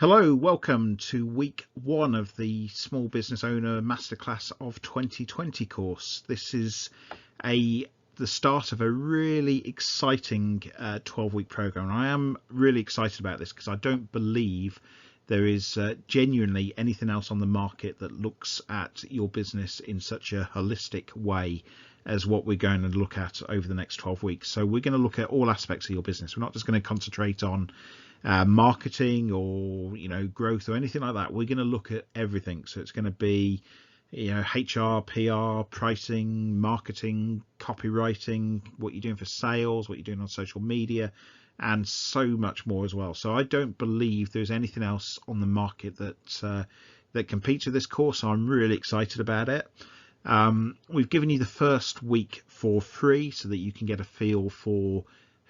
Hello, welcome to week one of the Small Business Owner Masterclass of 2020 course. This is the start of a really exciting 12-week program. And I am really excited about this because I don't believe there is genuinely anything else on the market that looks at your business in such a holistic way as what we're going to look at over the next 12 weeks. So we're going to look at all aspects of your business. We're not just going to concentrate on marketing or growth or anything like that. We're going to look at everything. So it's going to be HR, PR, pricing, marketing, copywriting, what you're doing for sales, what you're doing on social media, and so much more as well. So I don't believe there's anything else on the market that competes with this course. So I'm really excited about it. We've given you the first week for free so that you can get a feel for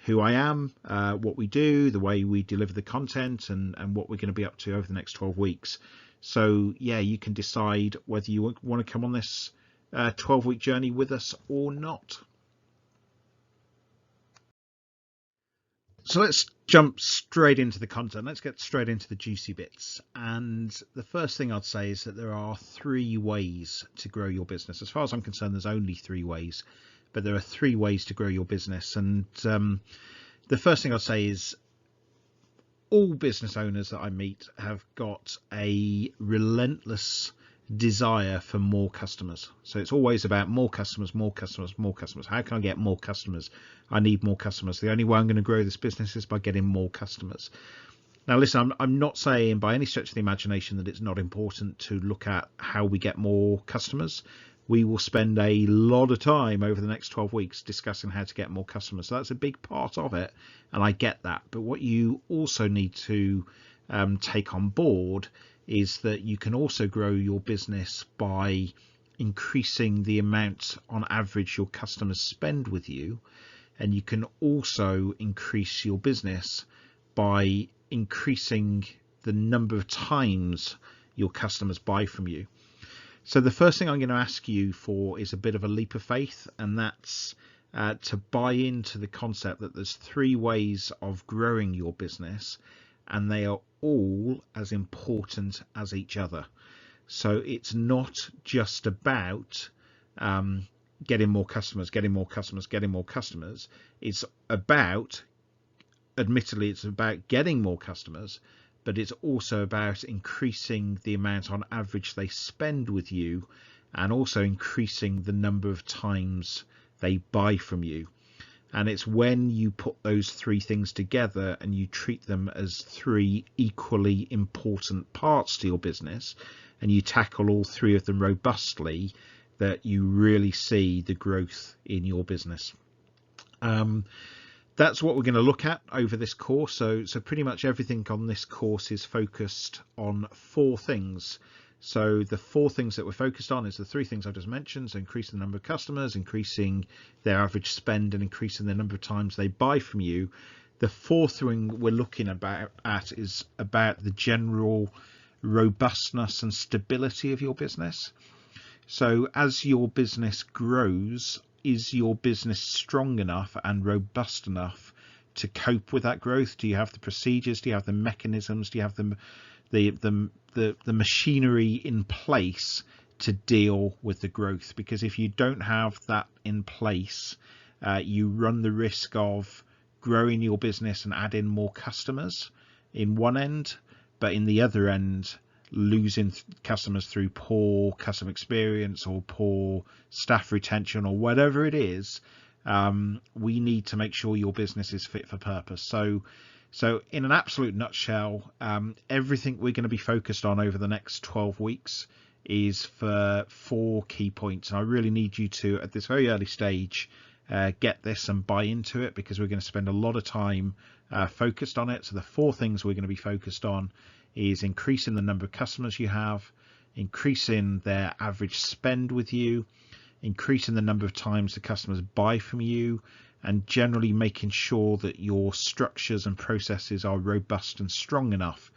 who I am, what we do, the way we deliver the content, and what we're going to be up to over the next 12 weeks. So yeah, you can decide whether you want to come on this 12-week journey with us or not. So let's jump straight into the content. Let's get straight into the juicy bits. And the first thing I'd say is that there are 3 ways to grow your business. As far as I'm concerned, there's only 3 ways, but there are 3 ways to grow your business. And the first thing I'll say is all business owners that I meet have got a relentless desire for more customers. So it's always about more customers, more customers, more customers. How can I get more customers? I need more customers. The only way I'm going to grow this business is by getting more customers. Now listen, I'm not saying by any stretch of the imagination that it's not important to look at how we get more customers. We will spend a lot of time over the next 12 weeks discussing how to get more customers. So that's a big part of it, and I get that. But what you also need to take on board is that you can also grow your business by increasing the amount on average your customers spend with you, and you can also increase your business by increasing the number of times your customers buy from you. So the first thing I'm going to ask you for is a bit of a leap of faith, and that's to buy into the concept that there's 3 ways of growing your business, and they are all as important as each other. So it's not just about getting more customers. It's about, admittedly, it's about getting more customers, but it's also about increasing the amount on average they spend with you, and also increasing the number of times they buy from you. And it's when you put those 3 things together and you treat them as 3 equally important parts to your business, and you tackle all 3 of them robustly, that you really see the growth in your business. That's what we're going to look at over this course. So pretty much everything on this course is focused on 4 things. So the 4 things that we're focused on is the 3 things I've just mentioned. So increasing the number of customers, increasing their average spend, and increasing the number of times they buy from you. The 4th thing we're looking at is about the general robustness and stability of your business. So as your business grows, is your business strong enough and robust enough to cope with that growth? Do you have the procedures? Do you have the mechanisms? Do you have the machinery in place to deal with the growth? Because if you don't have that in place, you run the risk of growing your business and adding more customers in one end, but in the other end, losing customers through poor customer experience or poor staff retention or whatever it is. We need to make sure your business is fit for purpose. So in an absolute nutshell, everything we're going to be focused on over the next 12 weeks is for 4 key points. And I really need you to, at this very early stage, get this and buy into it, because we're going to spend a lot of time focused on it. So the 4 things we're going to be focused on is increasing the number of customers you have, increasing their average spend with you, increasing the number of times the customers buy from you, and generally making sure that your structures and processes are robust and strong enough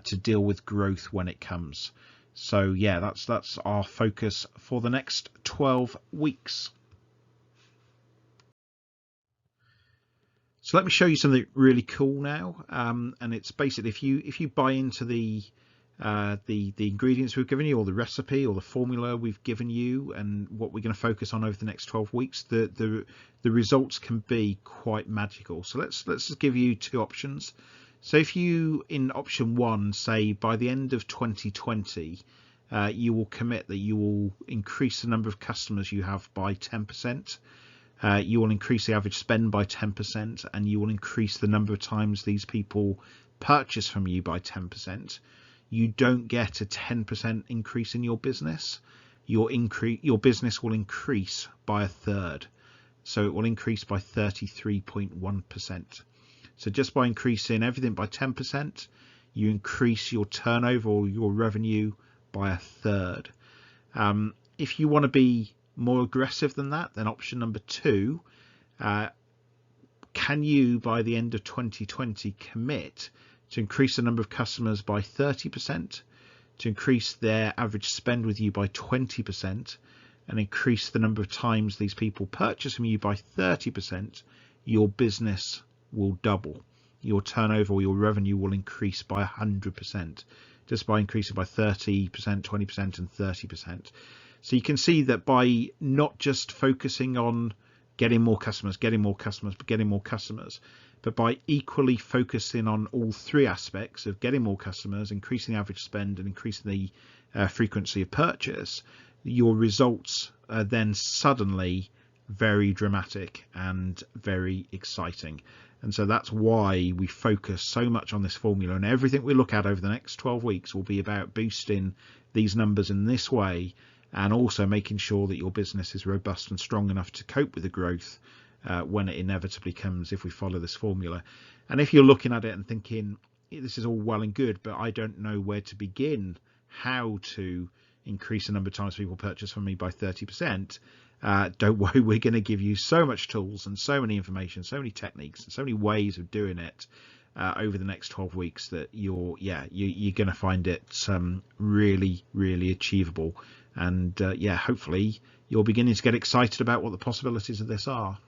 to deal with growth when it comes. So yeah, that's our focus for the next 12 weeks. So let me show you something really cool now, and it's basically if you buy into the ingredients we've given you, or the recipe, or the formula we've given you, and what we're going to focus on over the next 12 weeks, the results can be quite magical. So let's just give you two options. So if you, in option one, say by the end of 2020, you will commit that you will increase the number of customers you have by 10%. You will increase the average spend by 10%, and you will increase the number of times these people purchase from you by 10%. You don't get a 10% increase in your business. Your business will increase by a third. So it will increase by 33.1%. So just by increasing everything by 10%, you increase your turnover or your revenue by a third. If you want to be more aggressive than that, then option number two, can you by the end of 2020 commit to increase the number of customers by 30%, to increase their average spend with you by 20%, and increase the number of times these people purchase from you by 30%, your business will double. Your turnover or your revenue will increase by 100%, just by increasing by 30%, 20% and 30%. So you can see that by not just focusing on getting more customers, but by equally focusing on all three aspects of getting more customers, increasing the average spend, and increasing the frequency of purchase, your results are then suddenly very dramatic and very exciting. And so that's why we focus so much on this formula, and everything we look at over the next 12 weeks will be about boosting these numbers in this way, and also making sure that your business is robust and strong enough to cope with the growth when it inevitably comes, if we follow this formula. And if you're looking at it and thinking, this is all well and good, but I don't know where to begin, how to increase the number of times people purchase from me by 30%, don't worry, we're going to give you so much tools and so many information, so many techniques and so many ways of doing it over the next 12 weeks that you're going to find it really, really achievable. And hopefully you're beginning to get excited about what the possibilities of this are.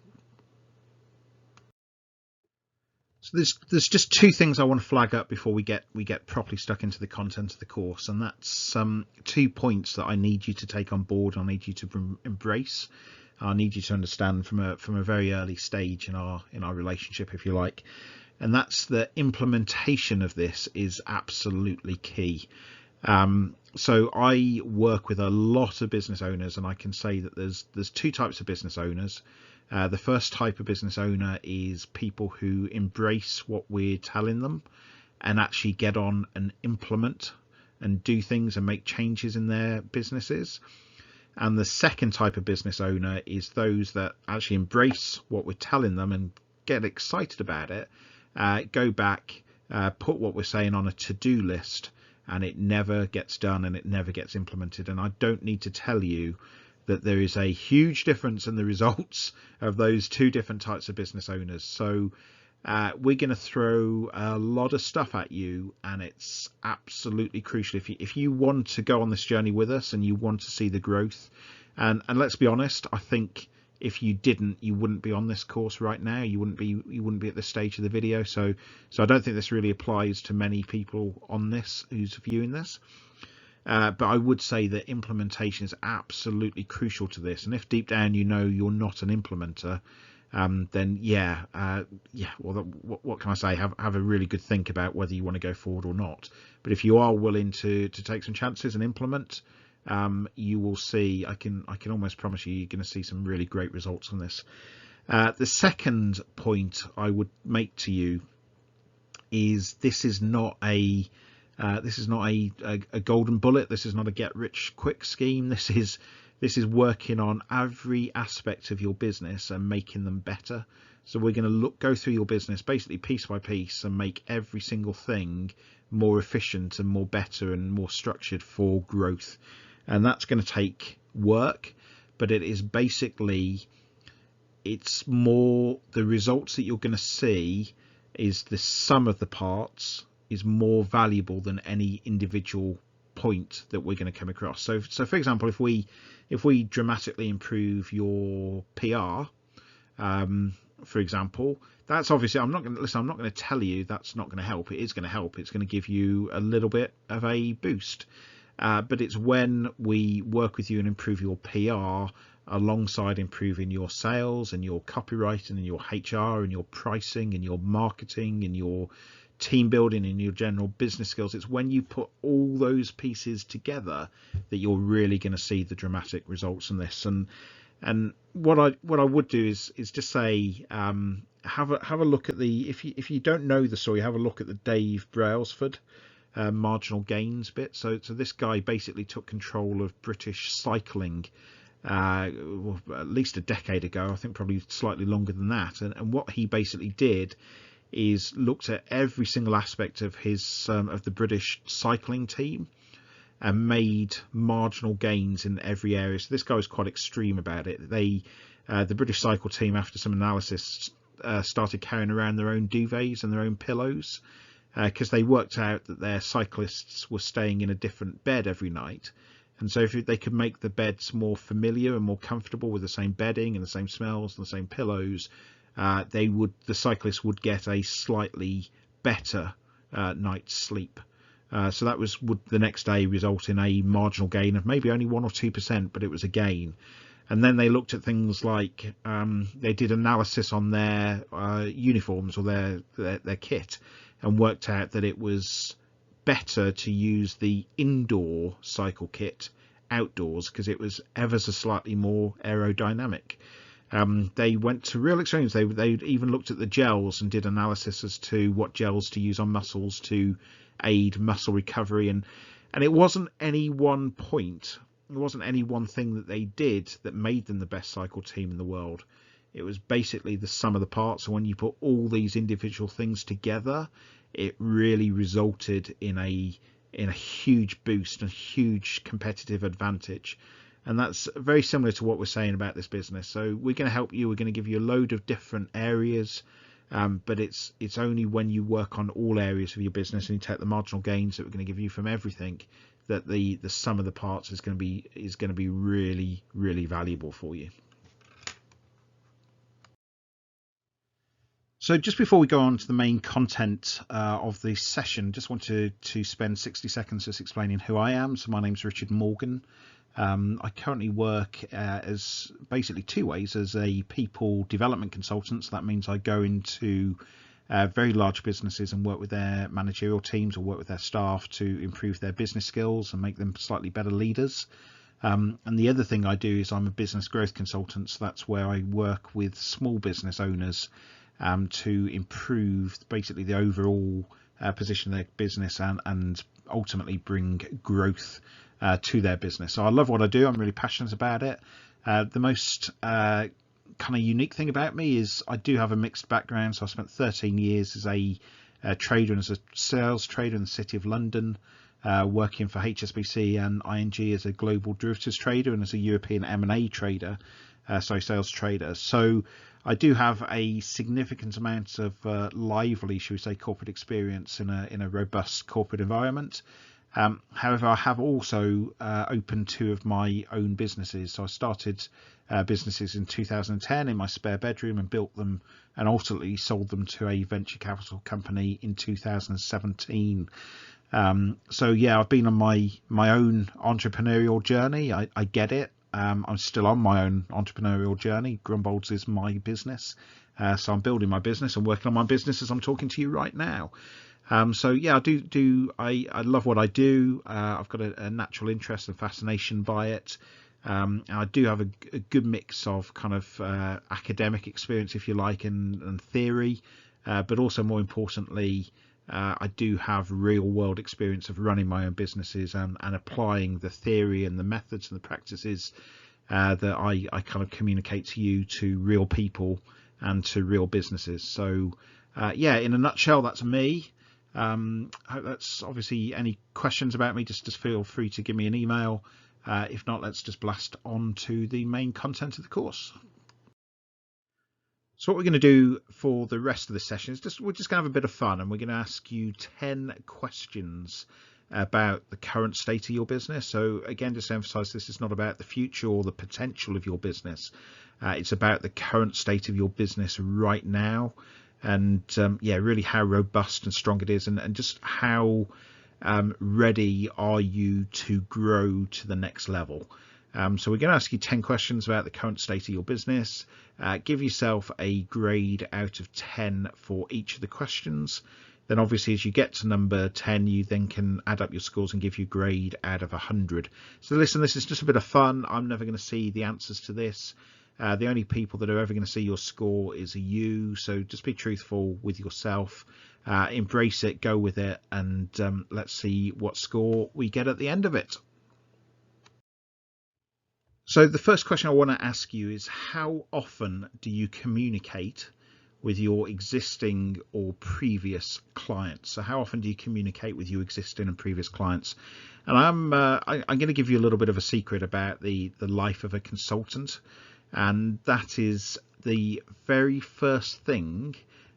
So there's just two things I want to flag up before we get properly stuck into the content of the course, and that's 2 points that I need you to take on board. I need you to embrace. I need you to understand from a very early stage in our relationship, if you like, and that's the implementation of this is absolutely key. So I work with a lot of business owners, and I can say that there's two types of business owners. The first type of business owner is people who embrace what we're telling them and actually get on and implement and do things and make changes in their businesses. And the second type of business owner is those that actually embrace what we're telling them and get excited about it, go back, put what we're saying on a to-do list, and it never gets done and it never gets implemented. And I don't need to tell you that there is a huge difference in the results of those two different types of business owners. So we're going to throw a lot of stuff at you, and it's absolutely crucial if you want to go on this journey with us and you want to see the growth. And let's be honest, I think if you didn't, you wouldn't be on this course right now. You wouldn't be at this stage of the video. So I don't think this really applies to many people on this who's viewing this. But I would say that implementation is absolutely crucial to this. And if deep down you know you're not an implementer, then what can I say? Have a really good think about whether you want to go forward or not. But if you are willing to take some chances and implement, you will see. I can almost promise you're going to see some really great results from this. The second point I would make to you is this is not a golden bullet. This is not a get rich quick scheme. This is working on every aspect of your business and making them better. So we're going to go through your business basically piece by piece and make every single thing more efficient and more better and more structured for growth. And that's going to take work, but it is basically, it's more the results that you're going to see is the sum of the parts is more valuable than any individual point that we're going to come across. So for example, if we dramatically improve your PR, for example, that's obviously, I'm not going to tell you that's not going to help. It is going to help. It's going to give you a little bit of a boost. But it's when we work with you and improve your PR alongside improving your sales and your copywriting and your HR and your pricing and your marketing and your team building and your general business skills. It's when you put all those pieces together that you're really going to see the dramatic results from this. And what I would do is just say, have a look at the, if you don't know the story, have a look at the Dave Brailsford marginal gains bit. So this guy basically took control of British cycling well, at least a decade ago, I think probably slightly longer than that. And what he basically did is looked at every single aspect of his of the British cycling team and made marginal gains in every area. So this guy was quite extreme about it. They the British cycle team, after some analysis, started carrying around their own duvets and their own pillows, because they worked out that their cyclists were staying in a different bed every night. And so if they could make the beds more familiar and more comfortable with the same bedding and the same smells and the same pillows, the cyclists would get a slightly better night's sleep. So that would the next day result in a marginal gain of maybe only 1 or 2%, but it was a gain. And then they looked at things like they did analysis on their uniforms or their kit, and worked out that it was better to use the indoor cycle kit outdoors because it was ever so slightly more aerodynamic. They went to real extremes. They even looked at the gels and did analysis as to what gels to use on muscles to aid muscle recovery. And it wasn't any one point, it wasn't any one thing that they did that made them the best cycle team in the world. It was basically the sum of the parts. So when you put all these individual things together, it really resulted in a huge boost and huge competitive advantage. And that's very similar to what we're saying about this business. So we're going to help you. We're going to give you a load of different areas, but it's only when you work on all areas of your business and you take the marginal gains that we're going to give you from everything that the sum of the parts is going to be really, really valuable for you. So just before we go on to the main content of the session, just wanted to spend 60 seconds just explaining who I am. So my name's Richard Morgan. I currently work as basically two ways: as a people development consultant. So that means I go into very large businesses and work with their managerial teams or work with their staff to improve their business skills and make them slightly better leaders. And the other thing I do is I'm a business growth consultant. So that's where I work with small business owners to improve basically the overall position of their business and ultimately bring growth to their business. So I love what I do. I'm really passionate about it. The most kind of unique thing about me is I do have a mixed background. So I spent 13 years as a trader and as a sales trader in the City of London, working for HSBC and ING as a global derivatives trader and as a European M&A trader, sales trader. So I do have a significant amount of lively, should we say, corporate experience in a robust corporate environment. However, I have also opened 2 of my own businesses. So I started businesses in 2010 in my spare bedroom and built them and ultimately sold them to a venture capital company in 2017. So yeah, I've been on my own entrepreneurial journey. I get it. I'm still on my own entrepreneurial journey. Grumbolds is my business. So I'm building my business and working on my business as I'm talking to you right now. So yeah, I love what I do. I've got a natural interest and fascination by it. And I do have a good mix of kind of academic experience, if you like, and theory, but also more importantly, I do have real world experience of running my own businesses and applying the theory and the methods and the practices that I kind of communicate to you, to real people and to real businesses. So yeah, in a nutshell, that's me. Hope that's obviously any questions about me, just feel free to give me an email. If not, let's just blast on to the main content of the course. So what we're going to do for the rest of the session is we're just going to have a bit of fun, and we're going to ask you 10 questions about the current state of your business. So again, just to emphasize, this is not about the future or the potential of your business. It's about the current state of your business right now, and yeah, really how robust and strong it is, and just how ready are you to grow to the next level. So we're going to ask you 10 questions about the current state of your business. Give yourself a grade out of 10 for each of the questions. Then obviously as you get to number 10, you then can add up your scores and give you a grade out of 100. So listen, this is just a bit of fun. I'm never going to see the answers to this. The only people that are ever going to see your score is you. So just be truthful with yourself, embrace it, go with it, and let's see what score we get at the end of it. So the first question I want to ask you is, how often do you communicate with your existing or previous clients? So how often do you communicate with your existing and previous clients? And I'm going to give you a little bit of a secret about the life of a consultant, and that is the very first thing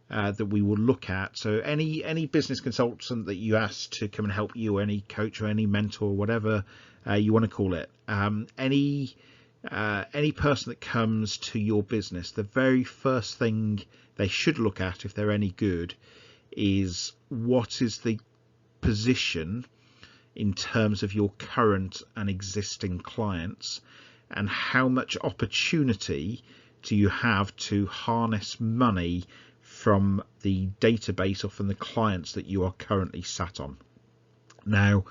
that we will look at. So any business consultant that you ask to come and help you, any coach or any mentor, whatever you want to call it, any person that comes to your business, the very first thing they should look at, if they're any good, is what is the position in terms of your current and existing clients, and how much opportunity do you have to harness money from the database or from the clients that you are currently sat on. Now,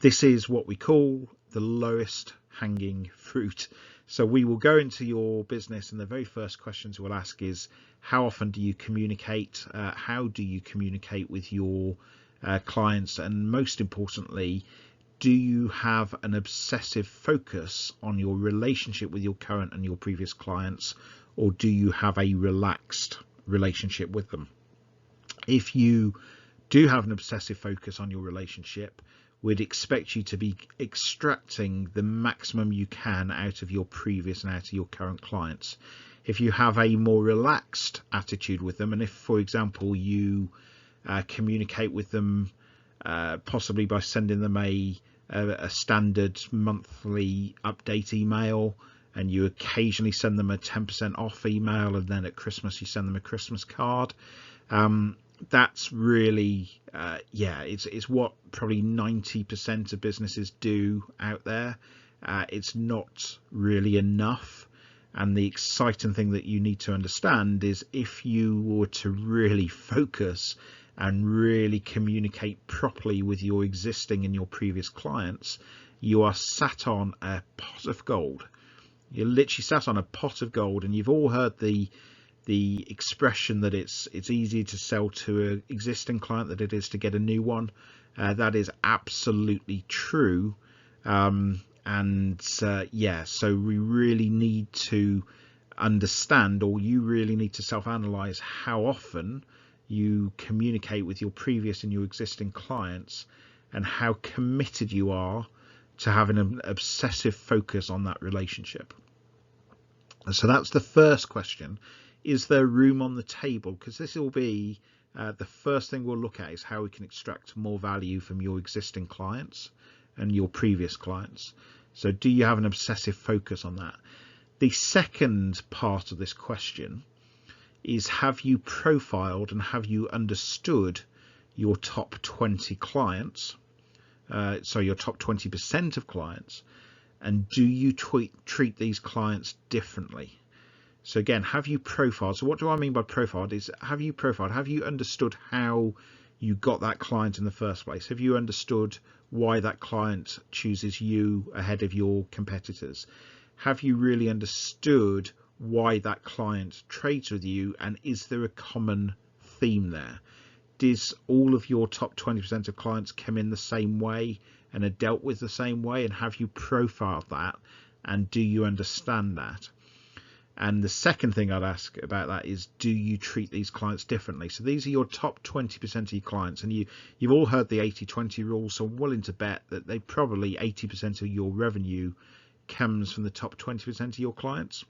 this is what we call the lowest hanging fruit. So we will go into your business, and the very first questions we'll ask is, how often do you communicate? How do you communicate with your clients? And most importantly, do you have an obsessive focus on your relationship with your current and your previous clients, or do you have a relaxed relationship with them? If you do have an obsessive focus on your relationship, we'd expect you to be extracting the maximum you can out of your previous and out of your current clients. If you have a more relaxed attitude with them, and if, for example, you communicate with them possibly by sending them a standard monthly update email, and you occasionally send them a 10% off email, and then at Christmas you send them a Christmas card, that's really it's what probably 90% of businesses do out there. It's not really enough, and the exciting thing that you need to understand is, if you were to really focus and really communicate properly with your existing and your previous clients, you are sat on a pot of gold. You're literally sat on a pot of gold, and you've all heard the expression that it's easier to sell to an existing client than it is to get a new one. That is absolutely true. So we really need to understand, or you really need to self-analyze, how often you communicate with your previous and your existing clients, and how committed you are to having an obsessive focus on that relationship. So that's the first question. Is there room on the table? Because this will be the first thing we'll look at, is how we can extract more value from your existing clients and your previous clients. So do you have an obsessive focus on that? The second part of this question is, have you profiled and have you understood your top 20 clients? So your top 20% of clients, and do you treat these clients differently? So again, have you profiled? So what do I mean by profiled is, have you profiled? Have you understood how you got that client in the first place? Have you understood why that client chooses you ahead of your competitors? Have you really understood why that client trades with you, and is there a common theme there? Does all of your top 20% of clients come in the same way and are dealt with the same way? And have you profiled that, and do you understand that? And the second thing I'd ask about that is, do you treat these clients differently? So these are your top 20% of your clients, and you've all heard the 80-20 rule, so I'm willing to bet that they probably 80% of your revenue comes from the top 20% of your clients.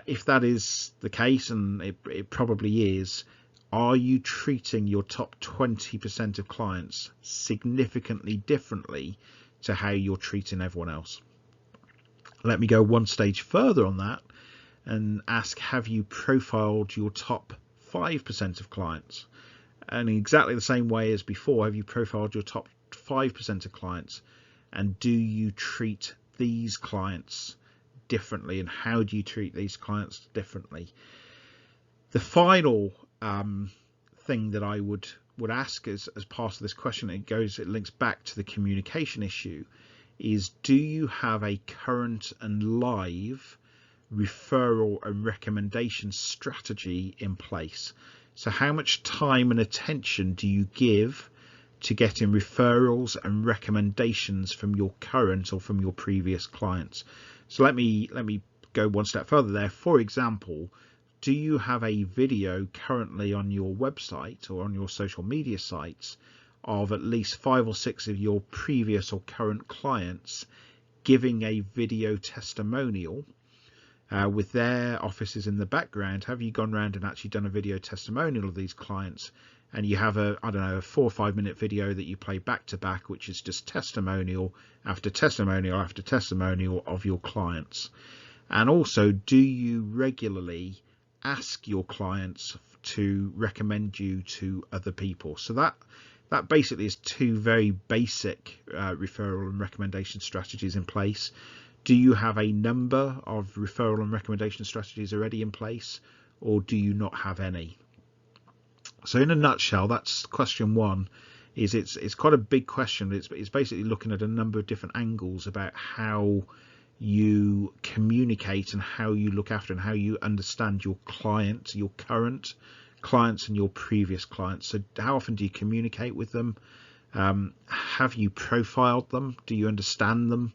If that is the case, and it probably is, are you treating your top 20% of clients significantly differently to how you're treating everyone else? Let me go one stage further on that and ask, have you profiled your top 5% of clients? And in exactly the same way as before, have you profiled your top 5% of clients, and do you treat these clients differently, and how do you treat these clients differently? The final thing that I would ask as part of this question, it links back to the communication issue, is do you have a current and live referral and recommendation strategy in place? So how much time and attention do you give to getting referrals and recommendations from your current or from your previous clients? So let me go one step further there. For example, do you have a video currently on your website or on your social media sites of at least 5 or 6 of your previous or current clients giving a video testimonial with their offices in the background? Have you gone around and actually done a video testimonial of these clients, and you have a 4 or 5 minute video that you play back to back, which is just testimonial after testimonial after testimonial of your clients? And also, do you regularly ask your clients to recommend you to other people? So that basically is 2 very basic referral and recommendation strategies in place. Do you have a number of referral and recommendation strategies already in place, or do you not have any? So in a nutshell, that's question 1. It's quite a big question. It's basically looking at a number of different angles about how you communicate and how you look after and how you understand your clients, your current clients and your previous clients. So how often do you communicate with them? Have you profiled them? Do you understand them?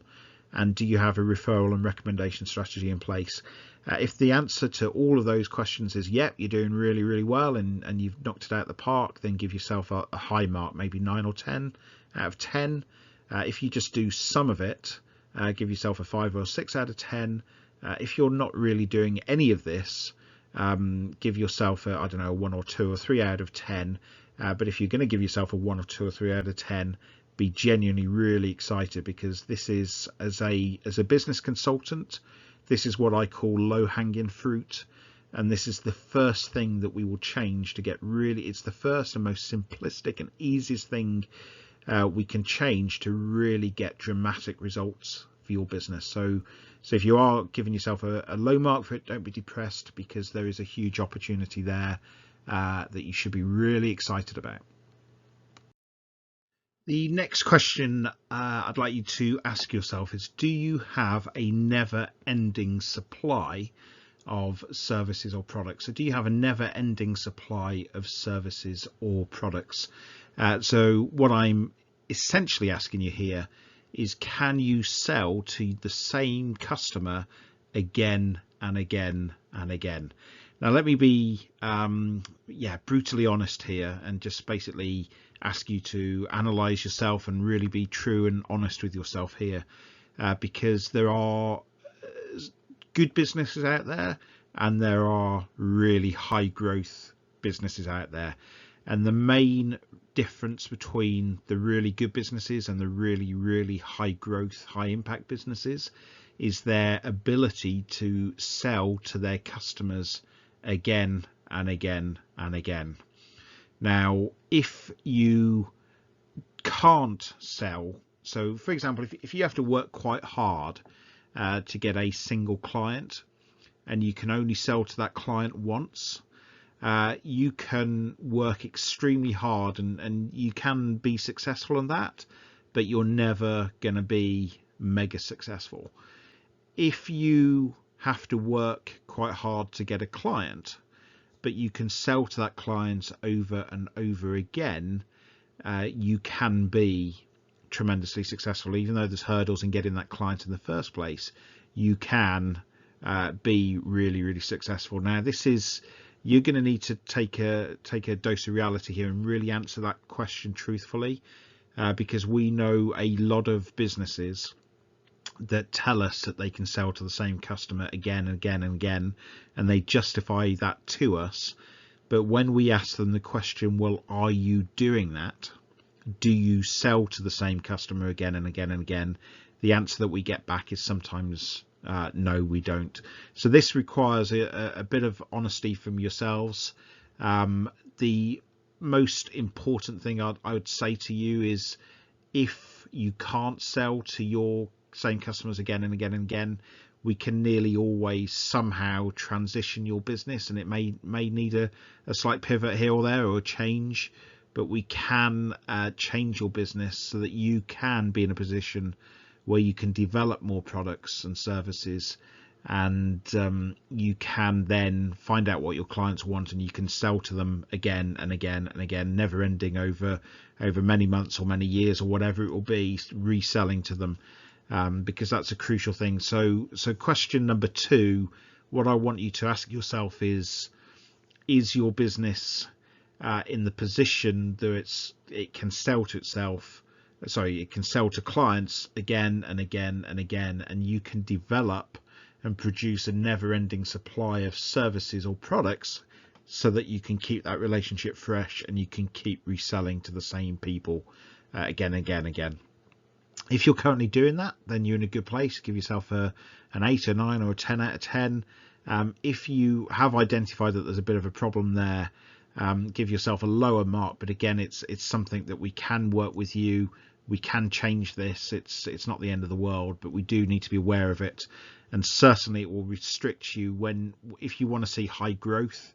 And do you have a referral and recommendation strategy in place? If the answer to all of those questions is yep, you're doing really, really well and you've knocked it out of the park, then give yourself a high mark, maybe 9 or 10 out of 10. If you just do some of it, give yourself a 5 or 6 out of 10. If you're not really doing any of this, give yourself a 1 or 2 or 3 out of 10. But if you're going to give yourself a 1 or 2 or 3 out of 10, be genuinely really excited, because this is, as a business consultant, this is what I call low-hanging fruit, and this is the first thing that we will change to get really, it's the first and most simplistic and easiest thing we can change to really get dramatic results for your business. So if you are giving yourself a low mark for it, don't be depressed, because there is a huge opportunity there that you should be really excited about. The next question I'd like you to ask yourself is, do you have a never-ending supply of services or products? So do you have a never-ending supply of services or products? So what I'm essentially asking you here is, can you sell to the same customer again and again and again? Now let me be brutally honest here and just basically ask you to analyze yourself and really be true and honest with yourself here, because there are good businesses out there and there are really high growth businesses out there, and the main difference between the really good businesses and the really high growth, high impact businesses is their ability to sell to their customers again and again and again. Now, if you can't sell, so for example, if you have to work quite hard to get a single client and you can only sell to that client once, you can work extremely hard and you can be successful in that, but you're never going to be mega successful. If you have to work quite hard to get a client, but you can sell to that client over and over again, you can be tremendously successful. Even though there's hurdles in getting that client in the first place, you can be really successful. Now this is, you're going to need to take a dose of reality here and really answer that question truthfully, because we know a lot of businesses that tell us that they can sell to the same customer again and again and again, and they justify that to us But when we ask them the question, well, are you doing that? Do you sell to the same customer again and again and again? The answer that we get back is sometimes no, we don't. So this requires a bit of honesty from yourselves. The most important thing I would say to you is, if you can't sell to your same customers again and again and again, we can nearly always somehow transition your business, and it may need a slight pivot here or there or a change, but we can change your business so that you can be in a position where you can develop more products and services, and you can then find out what your clients want, and you can sell to them again and again and again, never ending over many months or many years or whatever it will be, reselling to them, because that's a crucial thing. So question number 2, what I want you to ask yourself is your business in the position that it can sell to itself, it can sell to clients again and again and again, and you can develop and produce a never-ending supply of services or products so that you can keep that relationship fresh and you can keep reselling to the same people again and again and again. If you're currently doing that, then you're in a good place. Give yourself an 8, a 9 or a 10 out of 10. If you have identified that there's a bit of a problem there, give yourself a lower mark, but again, it's something that we can work with you. We can change this. It's not the end of the world, but we do need to be aware of it, and certainly it will restrict you if you want to see high growth.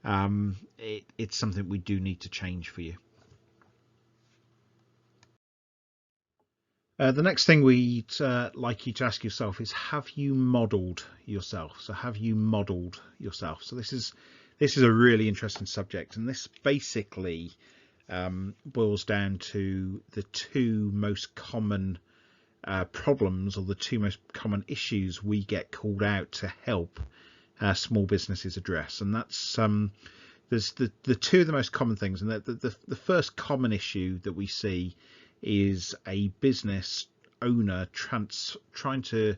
It's something we do need to change for you. The next thing we'd like you to ask yourself is, have you modeled yourself? So have you modeled yourself? So this is a really interesting subject, and this basically boils down to the 2 most common problems, or the 2 most common issues we get called out to help small businesses address. And that's there's the 2 of the most common things, and the first common issue that we see is a business owner trying to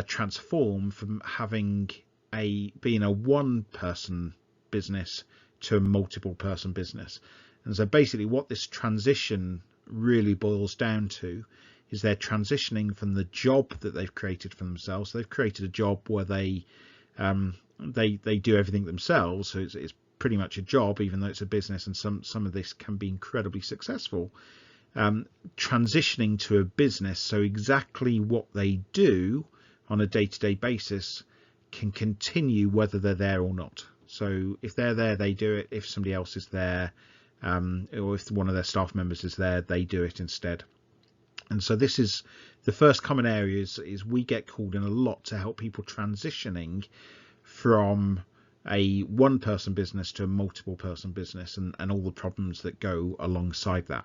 transform from being a 1-person business to a multiple person business. And so basically what this transition really boils down to is they're transitioning from the job that they've created for themselves. So they've created a job where they do everything themselves, so it's pretty much a job, even though it's a business, and some of this can be incredibly successful. Transitioning to a business, so exactly what they do on a day-to-day basis can continue whether they're there or not. So if they're there, they do it. If somebody else is there, or if one of their staff members is there, they do it instead. And so this is the first common area, is we get called in a lot to help people transitioning from a 1-person business to a multiple person business, and all the problems that go alongside that.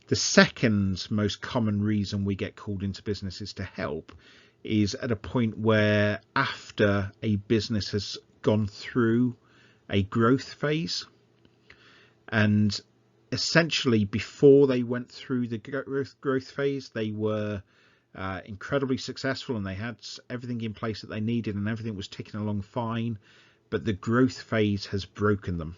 The second most common reason we get called into businesses to help is at a point where, after a business has gone through a growth phase, and essentially before they went through the growth phase, they were incredibly successful and they had everything in place that they needed and everything was ticking along fine, but the growth phase has broken them.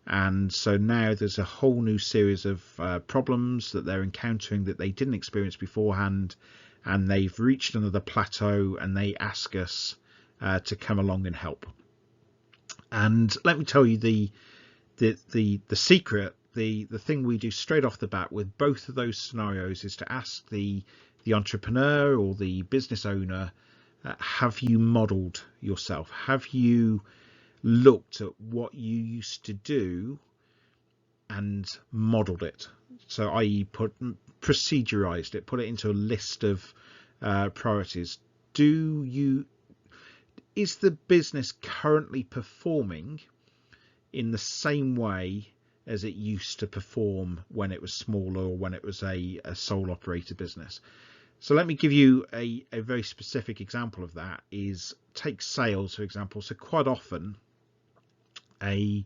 And so now there's a whole new series of problems that they're encountering that they didn't experience beforehand, and they've reached another plateau, and they ask us to come along and help. And let me tell you the secret, the thing we do straight off the bat with both of those scenarios is to ask the entrepreneur or the business owner, have you modeled yourself? Have you looked at what you used to do and modeled it? So i.e. procedurized it, put it into a list of priorities. Is the business currently performing in the same way as it used to perform when it was smaller or when it was a sole operator business? So let me give you a very specific example of that. Is take sales, for example. So quite often a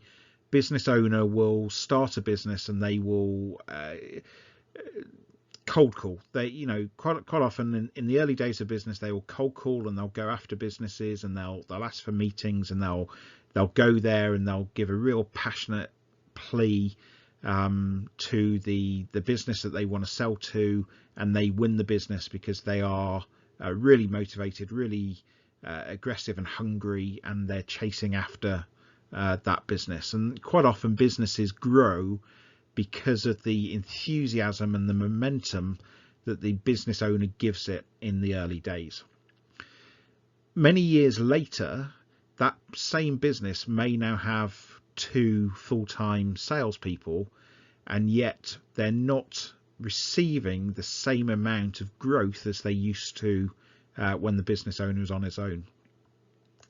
business owner will start a business and they will cold call. They, quite often in the early days of business, they will cold call and they'll go after businesses and they'll ask for meetings and they'll they'll go there and they'll give a real passionate plea to the business that they want to sell to, and they win the business because they are really motivated, really aggressive and hungry, and they're chasing after that business. And quite often businesses grow because of the enthusiasm and the momentum that the business owner gives it in the early days. Many years later, that same business may now have 2 full-time salespeople, and yet they're not receiving the same amount of growth as they used to when the business owner was on his own.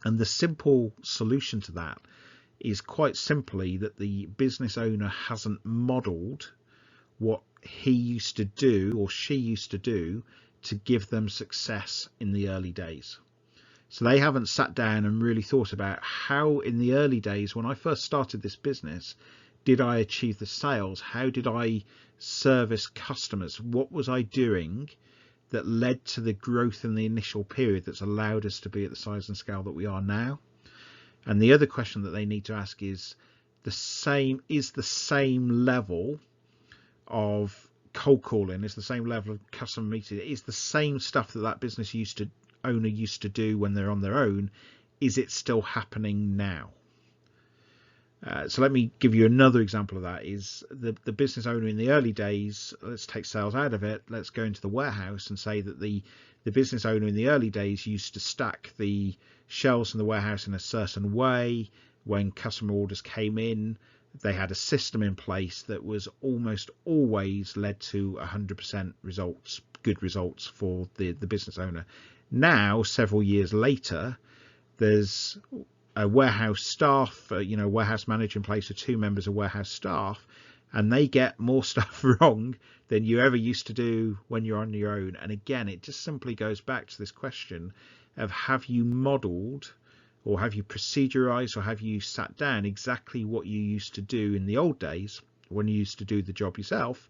And the simple solution to that is quite simply that the business owner hasn't modeled what he used to do or she used to do to give them success in the early days. So they haven't sat down and really thought about how in the early days when I first started this business, did I achieve the sales? How did I service customers? What was I doing that led to the growth in the initial period that's allowed us to be at the size and scale that we are now? And the other question that they need to ask is the same level of cold calling, is the same level of customer meeting, is the same stuff that business owner used to do when they're on their own, is it still happening now? So let me give you another example of that. Is the business owner in the early days, let's take sales out of it, let's go into the warehouse and say that the business owner in the early days used to stack the shelves in the warehouse in a certain way. When customer orders came in, they had a system in place that was almost always led to 100% results, good results for the business owner. Now, several years later, there's a warehouse staff, warehouse manager in place with 2 members of warehouse staff, and they get more stuff wrong than you ever used to do when you're on your own. And again, it just simply goes back to this question of, have you modeled, or have you procedurized, or have you sat down exactly what you used to do in the old days when you used to do the job yourself,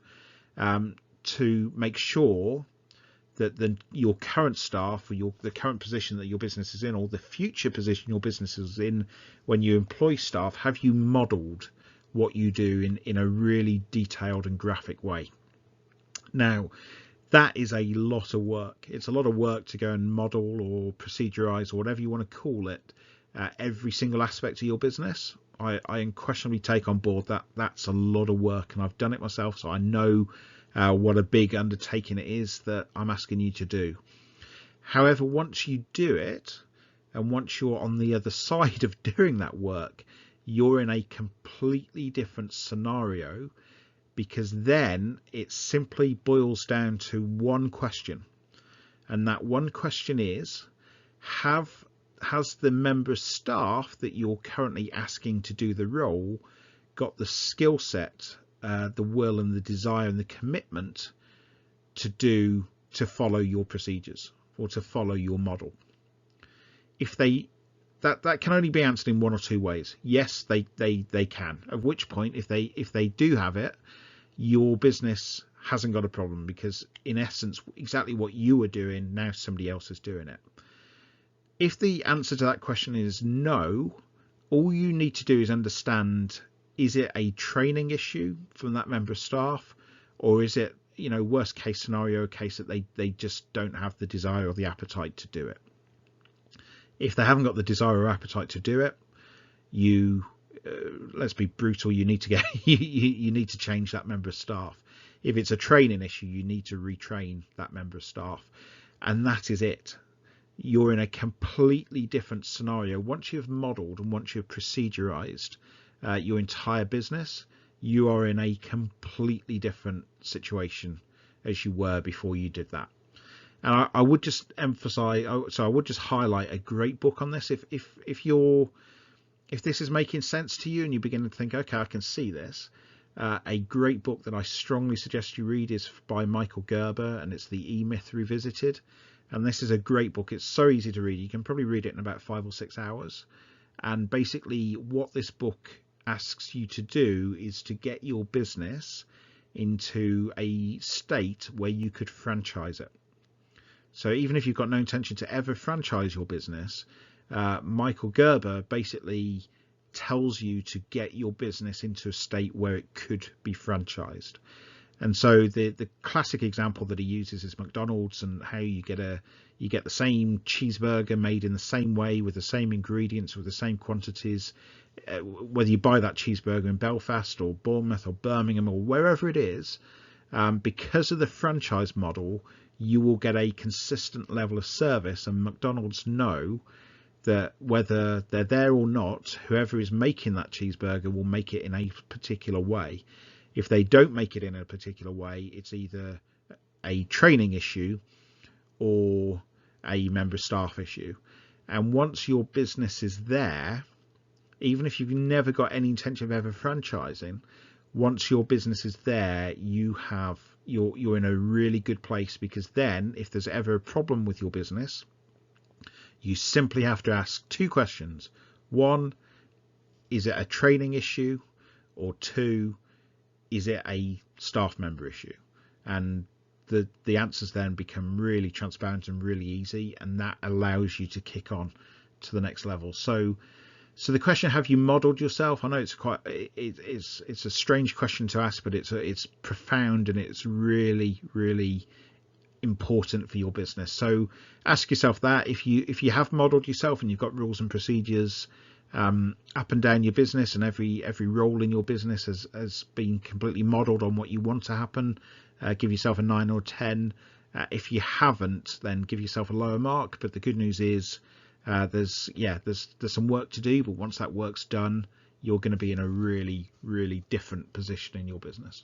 to make sure that your current staff, or the current position that your business is in, or the future position your business is in when you employ staff, have you modeled what you do in a really detailed and graphic way? Now, that is a lot of work. It's a lot of work to go and model or procedurize, or whatever you want to call it, every single aspect of your business. I unquestionably take on board that's a lot of work, and I've done it myself, so I know what a big undertaking it is that I'm asking you to do. However, once you do it, and once you're on the other side of doing that work, you're in a completely different scenario, because then it simply boils down to one question. And that one question is, has the member of staff that you're currently asking to do the role got the skill set, the will and the desire and the commitment to follow your procedures or to follow your model? If that can only be answered in one or two ways. Yes, they can, at which point if they do have it, your business hasn't got a problem, because in essence exactly what you were doing, now somebody else is doing it. If the answer to that question is no, all you need to do is understand, is it a training issue from that member of staff, or is it, worst case scenario, a case that they just don't have the desire or the appetite to do it? If they haven't got the desire or appetite to do it, let's be brutal, you need to you need to change that member of staff. If it's a training issue, you need to retrain that member of staff, and that is it. You're in a completely different scenario. Once you've modeled and once you've procedurized your entire business, you are in a completely different situation as you were before you did that. And I would just emphasize, so I would just highlight a great book on this. If this is making sense to you and you begin to think, okay, I can see this, a great book that I strongly suggest you read is by Michael Gerber, and it's The E-Myth Revisited. And this is a great book. It's so easy to read. You can probably read it in about 5 or 6 hours. And basically what this book asks you to do is to get your business into a state where you could franchise it. So even if you've got no intention to ever franchise your business, Michael Gerber basically tells you to get your business into a state where it could be franchised. And so the classic example that he uses is McDonald's, and how you get the same cheeseburger made in the same way with the same ingredients, with the same quantities, whether you buy that cheeseburger in Belfast or Bournemouth or Birmingham or wherever it is. Because of the franchise model, you will get a consistent level of service, and McDonald's know that whether they're there or not, whoever is making that cheeseburger will make it in a particular way. If they don't make it in a particular way, it's either a training issue or a member of staff issue. And once your business is there, even if you've never got any intention of ever franchising, once your business is there, you're in a really good place, because then if there's ever a problem with your business, you simply have to ask two questions. One, is it a training issue? Or two, is it a staff member issue? And the answers then become really transparent and really easy, and that allows you to kick on to the next level. So the question, have you modeled yourself? I know it's a strange question to ask, but it's profound, and it's really, really important for your business. So ask yourself that. If you have modeled yourself and you've got rules and procedures up and down your business, and every role in your business has been completely modeled on what you want to happen, give yourself a 9 or 10. If you haven't, then give yourself a lower mark. But the good news is there's some work to do, but once that work's done, you're going to be in a really, really different position in your business.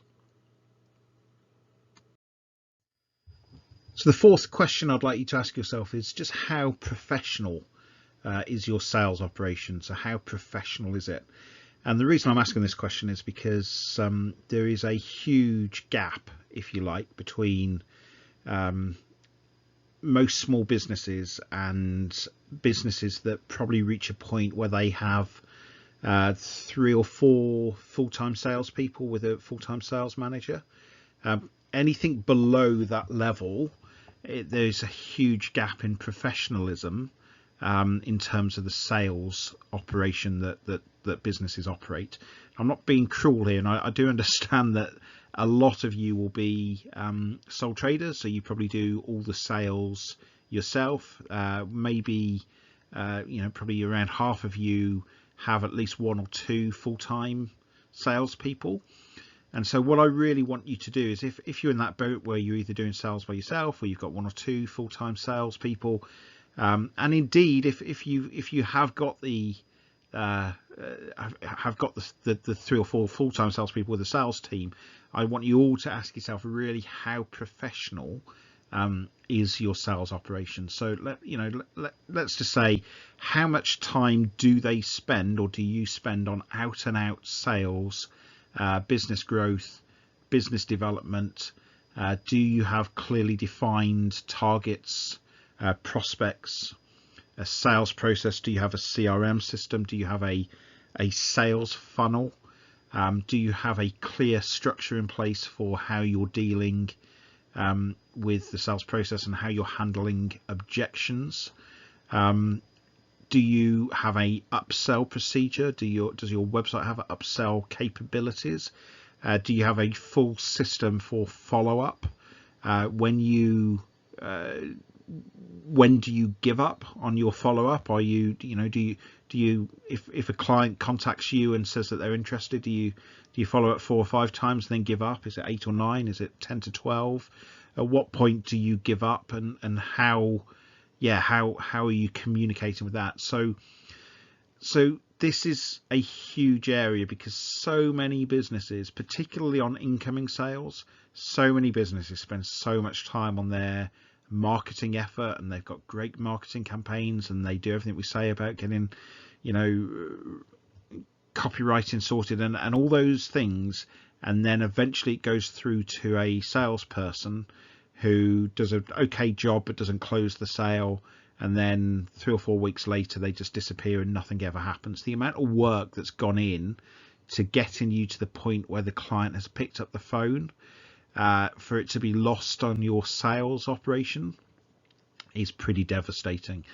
So the fourth question I'd like you to ask yourself is just how professional is your sales operation? So how professional is it? And the reason I'm asking this question is because there is a huge gap, if you like, between most small businesses and businesses that probably reach a point where they have 3 or 4 full-time salespeople with a full-time sales manager. Anything below that level, there's a huge gap in professionalism in terms of the sales operation that businesses operate. I'm not being cruel here, and I do understand that a lot of you will be sole traders, so you probably do all the sales yourself. Maybe probably around half of you have at least 1 or 2 full-time salespeople. And so what I really want you to do is, if you're in that boat where you're either doing sales by yourself or you've got 1 or 2 full-time salespeople, and indeed if you have got the 3 or 4 full-time salespeople with a sales team, I want you all to ask yourself really, how professional is your sales operation? So let's just say, how much time do they spend, or do you spend, on out and out sales, business growth, business development? Do you have clearly defined targets, prospects, a sales process? Do you have a CRM system? Do you have a sales funnel? Do you have a clear structure in place for how you're dealing with the sales process and how you're handling objections? Do you have a upsell procedure? Does your website have upsell capabilities? Do you have a full system for follow-up? When do you give up on your follow-up? Are you, do you if a client contacts you and says that they're interested, do you follow up 4 or 5 times and then give up? Is it 8 or 9? Is it 10 to 12? At what point do you give up, and how are you communicating with that? So this is a huge area, because so many businesses, particularly on incoming sales, so many businesses spend so much time on their marketing effort, and they've got great marketing campaigns, and they do everything we say about getting copywriting sorted and all those things, and then eventually it goes through to a salesperson who does an okay job but doesn't close the sale, and then 3 or 4 weeks later they just disappear and nothing ever happens. The amount of work that's gone in to getting you to the point where the client has picked up the phone, for it to be lost on your sales operation, is pretty devastating.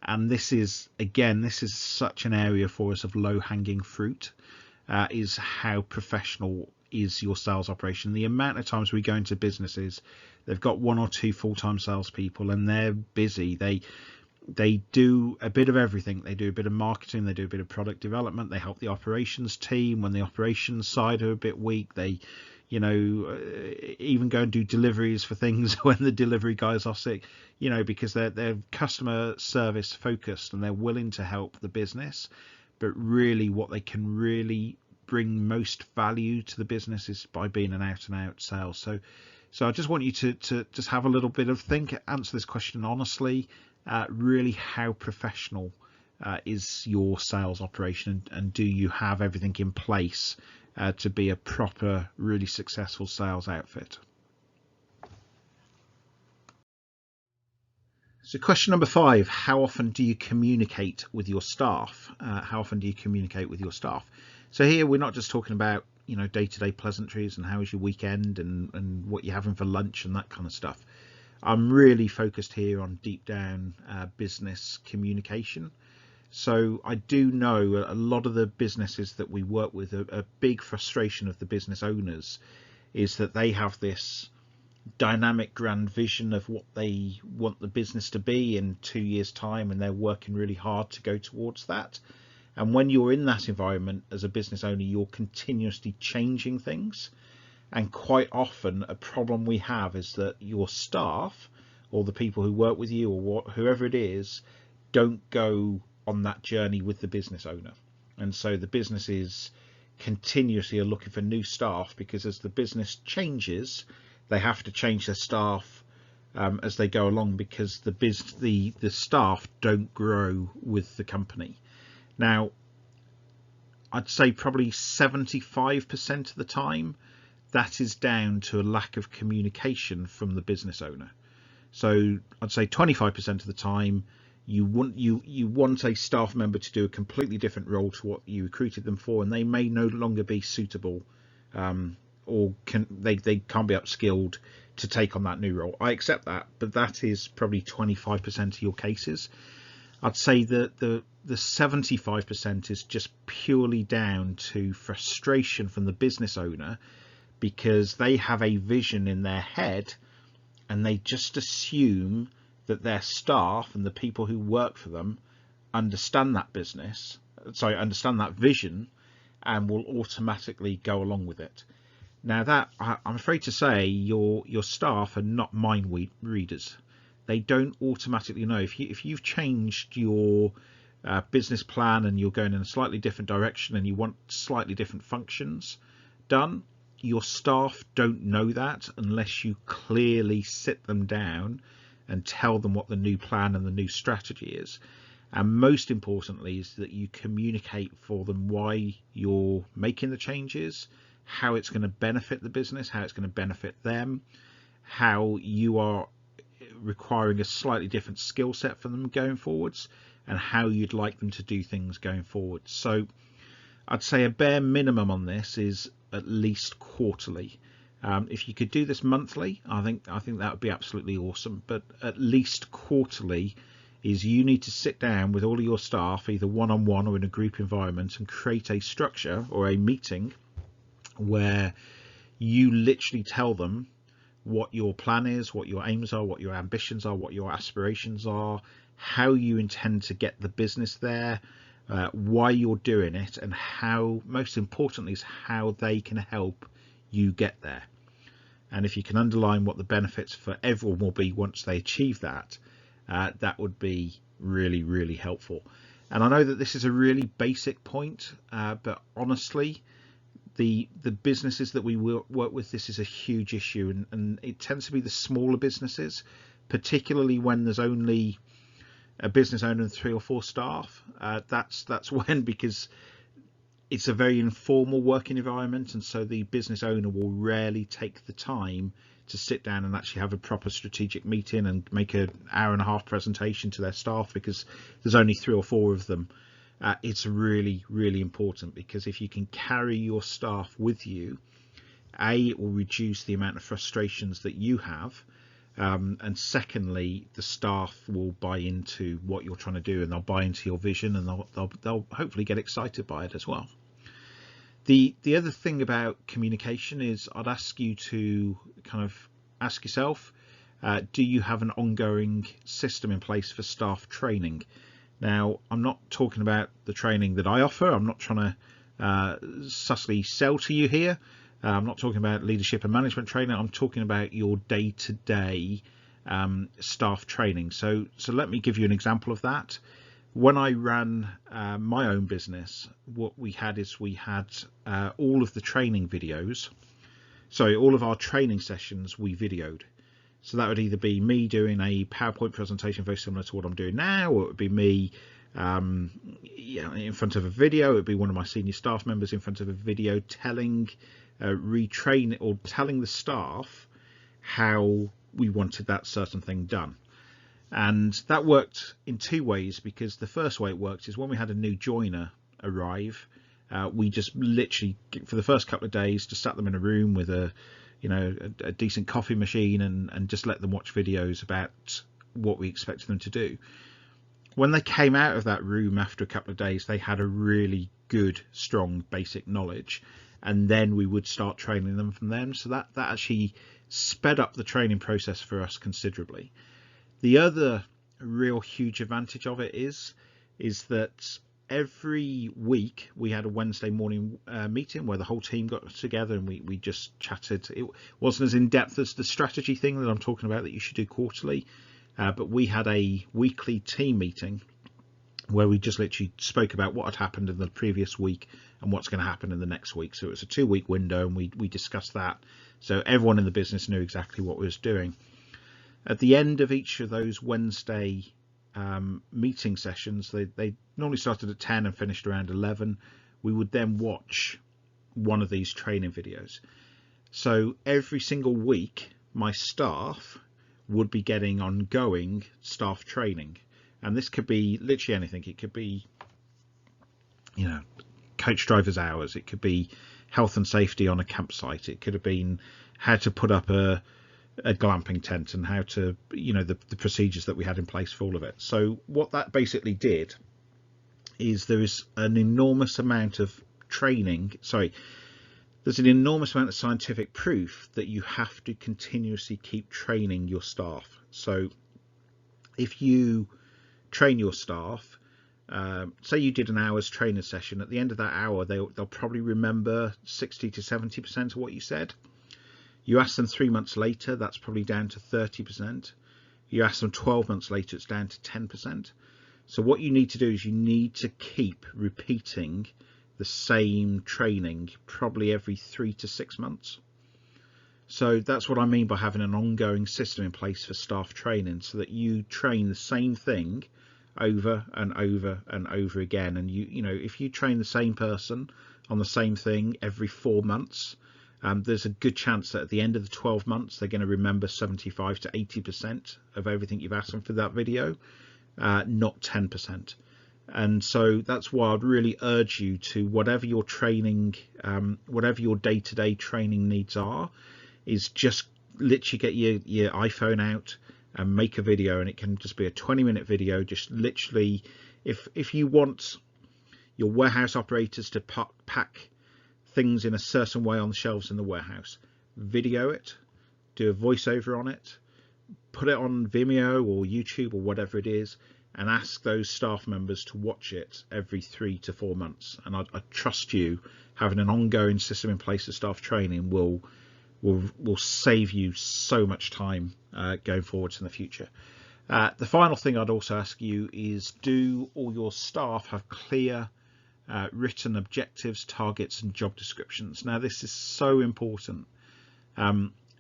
And this is such an area for us of low-hanging fruit, is how professional is your sales operation. The amount of times we go into businesses, they've got 1 or 2 full-time salespeople and they're busy. They do a bit of everything. They do a bit of marketing, they do a bit of product development, they help the operations team when the operations side are a bit weak. They, even go and do deliveries for things when the delivery guys are sick, because they're customer service focused and they're willing to help the business. But really what they can really bring most value to the business is by being an out and out sales. So I just want you to just have a little bit of think, answer this question honestly. Really, how professional is your sales operation, and do you have everything in place to be a proper, really successful sales outfit? So question number 5, how often do you communicate with your staff? How often do you communicate with your staff? So here we're not just talking about day-to-day pleasantries and how was your weekend and what you're having for lunch and that kind of stuff. I'm really focused here on deep down business communication. So I do know a lot of the businesses that we work with, a big frustration of the business owners is that they have this dynamic grand vision of what they want the business to be in 2 years' time, and they're working really hard to go towards that. And when you're in that environment as a business owner, you're continuously changing things. And quite often a problem we have is that your staff or the people who work with you or whoever it is don't go on that journey with the business owner. And so the businesses continuously are looking for new staff, because as the business changes, they have to change their staff as they go along, because the staff don't grow with the company. Now, I'd say probably 75% of the time, that is down to a lack of communication from the business owner. So I'd say 25% of the time, you want a staff member to do a completely different role to what you recruited them for, and they may no longer be suitable, or they can't be upskilled to take on that new role. I accept that, but that is probably 25% of your cases. I'd say that the 75% is just purely down to frustration from the business owner, because they have a vision in their head and they just assume that their staff and the people who work for them understand that vision, and will automatically go along with it. Now, that I'm afraid to say, your staff are not mind readers. They don't automatically know. If you've changed your business plan and you're going in a slightly different direction and you want slightly different functions done, your staff don't know that unless you clearly sit them down and tell them what the new plan and the new strategy is. And most importantly is that you communicate for them why you're making the changes, how it's going to benefit the business, how it's going to benefit them, how you are requiring a slightly different skill set for them going forwards, and how you'd like them to do things going forward. So I'd say a bare minimum on this is at least quarterly. If you could do this monthly, I think that would be absolutely awesome. But at least quarterly is you need to sit down with all of your staff, either one-on-one or in a group environment, and create a structure or a meeting where you literally tell them what your plan is, what your aims are, what your ambitions are, what your aspirations are, how you intend to get the business there, why you're doing it, and how, most importantly, is how they can help you get there. And if you can underline what the benefits for everyone will be once they achieve that, that would be really, really helpful. And I know that this is a really basic point, but honestly, the businesses that we work with, this is a huge issue, and it tends to be the smaller businesses, particularly when there's only a business owner and 3 or 4 staff. That's when, because it's a very informal working environment, and so the business owner will rarely take the time to sit down and actually have a proper strategic meeting and make an hour-and-a-half presentation to their staff, because there's only 3 or 4 of them. It's really, really important, because if you can carry your staff with you, it will reduce the amount of frustrations that you have, and secondly, the staff will buy into what you're trying to do, and they'll buy into your vision, and they'll hopefully get excited by it as well. The other thing about communication is I'd ask you to kind of ask yourself, do you have an ongoing system in place for staff training? Now, I'm not talking about the training that I offer. I'm not trying to sussly sell to you here. I'm not talking about leadership and management training. I'm talking about your day-to-day staff training. So let me give you an example of that. When I ran my own business, what we had is we had all of the training videos. So all of our training sessions we videoed. So that would either be me doing a PowerPoint presentation very similar to what I'm doing now, or it would be me in front of a video. It would be one of my senior staff members in front of a video telling telling the staff how we wanted that certain thing done. And that worked in two ways, because the first way it worked is when we had a new joiner arrive, we just literally for the first couple of days just sat them in a room with a decent coffee machine and just let them watch videos about what we expected them to do. When they came out of that room after a couple of days, they had a really good, strong basic knowledge, and then we would start training them from them. So that actually sped up the training process for us considerably. The other real huge advantage of it is that every week we had a Wednesday morning meeting where the whole team got together and we just chatted. It wasn't as in depth as the strategy thing that I'm talking about that you should do quarterly, but we had a weekly team meeting where we just literally spoke about what had happened in the previous week and what's going to happen in the next week. So it was a 2-week window, and we discussed that. So everyone in the business knew exactly what we was doing. At the end of each of those Wednesday meeting sessions, they normally started at 10 and finished around 11. We would then watch one of these training videos. So every single week, my staff would be getting ongoing staff training. And this could be literally anything. It could be, coach driver's hours. It could be health and safety on a campsite. It could have been how to put up a glamping tent and how to, the procedures that we had in place for all of it. So what that basically did is there is an enormous amount of there's an enormous amount of scientific proof that you have to continuously keep training your staff. So if you train your staff, say you did an hour's training session, at the end of that hour they'll probably remember 60 to 70% of what you said. You ask them 3 months later, that's probably down to 30%. You ask them 12 months later, it's down to 10%. So what you need to do is you need to keep repeating the same training probably every 3 to 6 months. So that's what I mean by having an ongoing system in place for staff training, so that you train the same thing over and over and over again. And if you train the same person on the same thing every 4 months, there's a good chance that at the end of the 12 months they're going to remember 75 to 80% of everything you've asked them for that video, not 10%. And so that's why I'd really urge you to, whatever your training, whatever your day-to-day training needs are, is just literally get your iPhone out and make a video. And it can just be a 20-minute video, just literally, if you want your warehouse operators to pack things in a certain way on the shelves in the warehouse, video it, do a voiceover on it, put it on Vimeo or YouTube or whatever it is, and ask those staff members to watch it every 3 to 4 months. And I trust you, having an ongoing system in place of staff training will save you so much time going forwards in the future. The final thing I'd also ask you is, do all your staff have clear written objectives, targets and job descriptions? Now this is so important.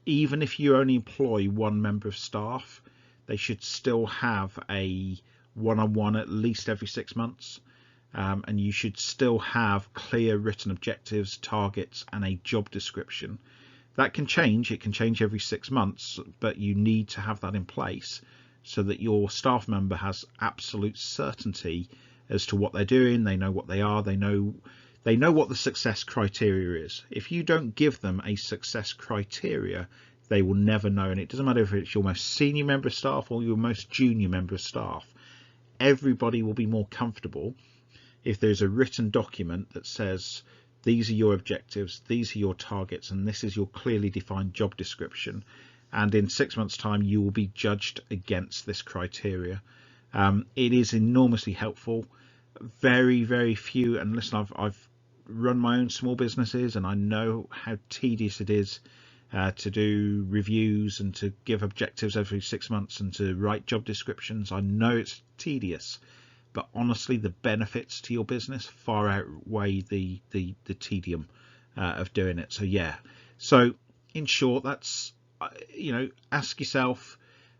Even if you only employ one member of staff, they should still have a one-on-one at least every 6 months, and you should still have clear written objectives, targets and a job description. That can change, it can change every 6 months, but you need to have that in place so that your staff member has absolute certainty as to what they're doing. They know what they are, they know what the success criteria is. If you don't give them a success criteria, they will never know. And it doesn't matter if it's your most senior member of staff or your most junior member of staff. Everybody will be more comfortable if there's a written document that says these are your objectives, these are your targets, and this is your clearly defined job description. And in 6 months' time, you will be judged against this criteria. It is enormously helpful. Very, very few, and listen, I've run my own small businesses, and I know how tedious it is to do reviews and to give objectives every 6 months and to write job descriptions. I know it's tedious, but honestly, the benefits to your business far outweigh the tedium of doing it. So yeah, so in short, that's, ask yourself,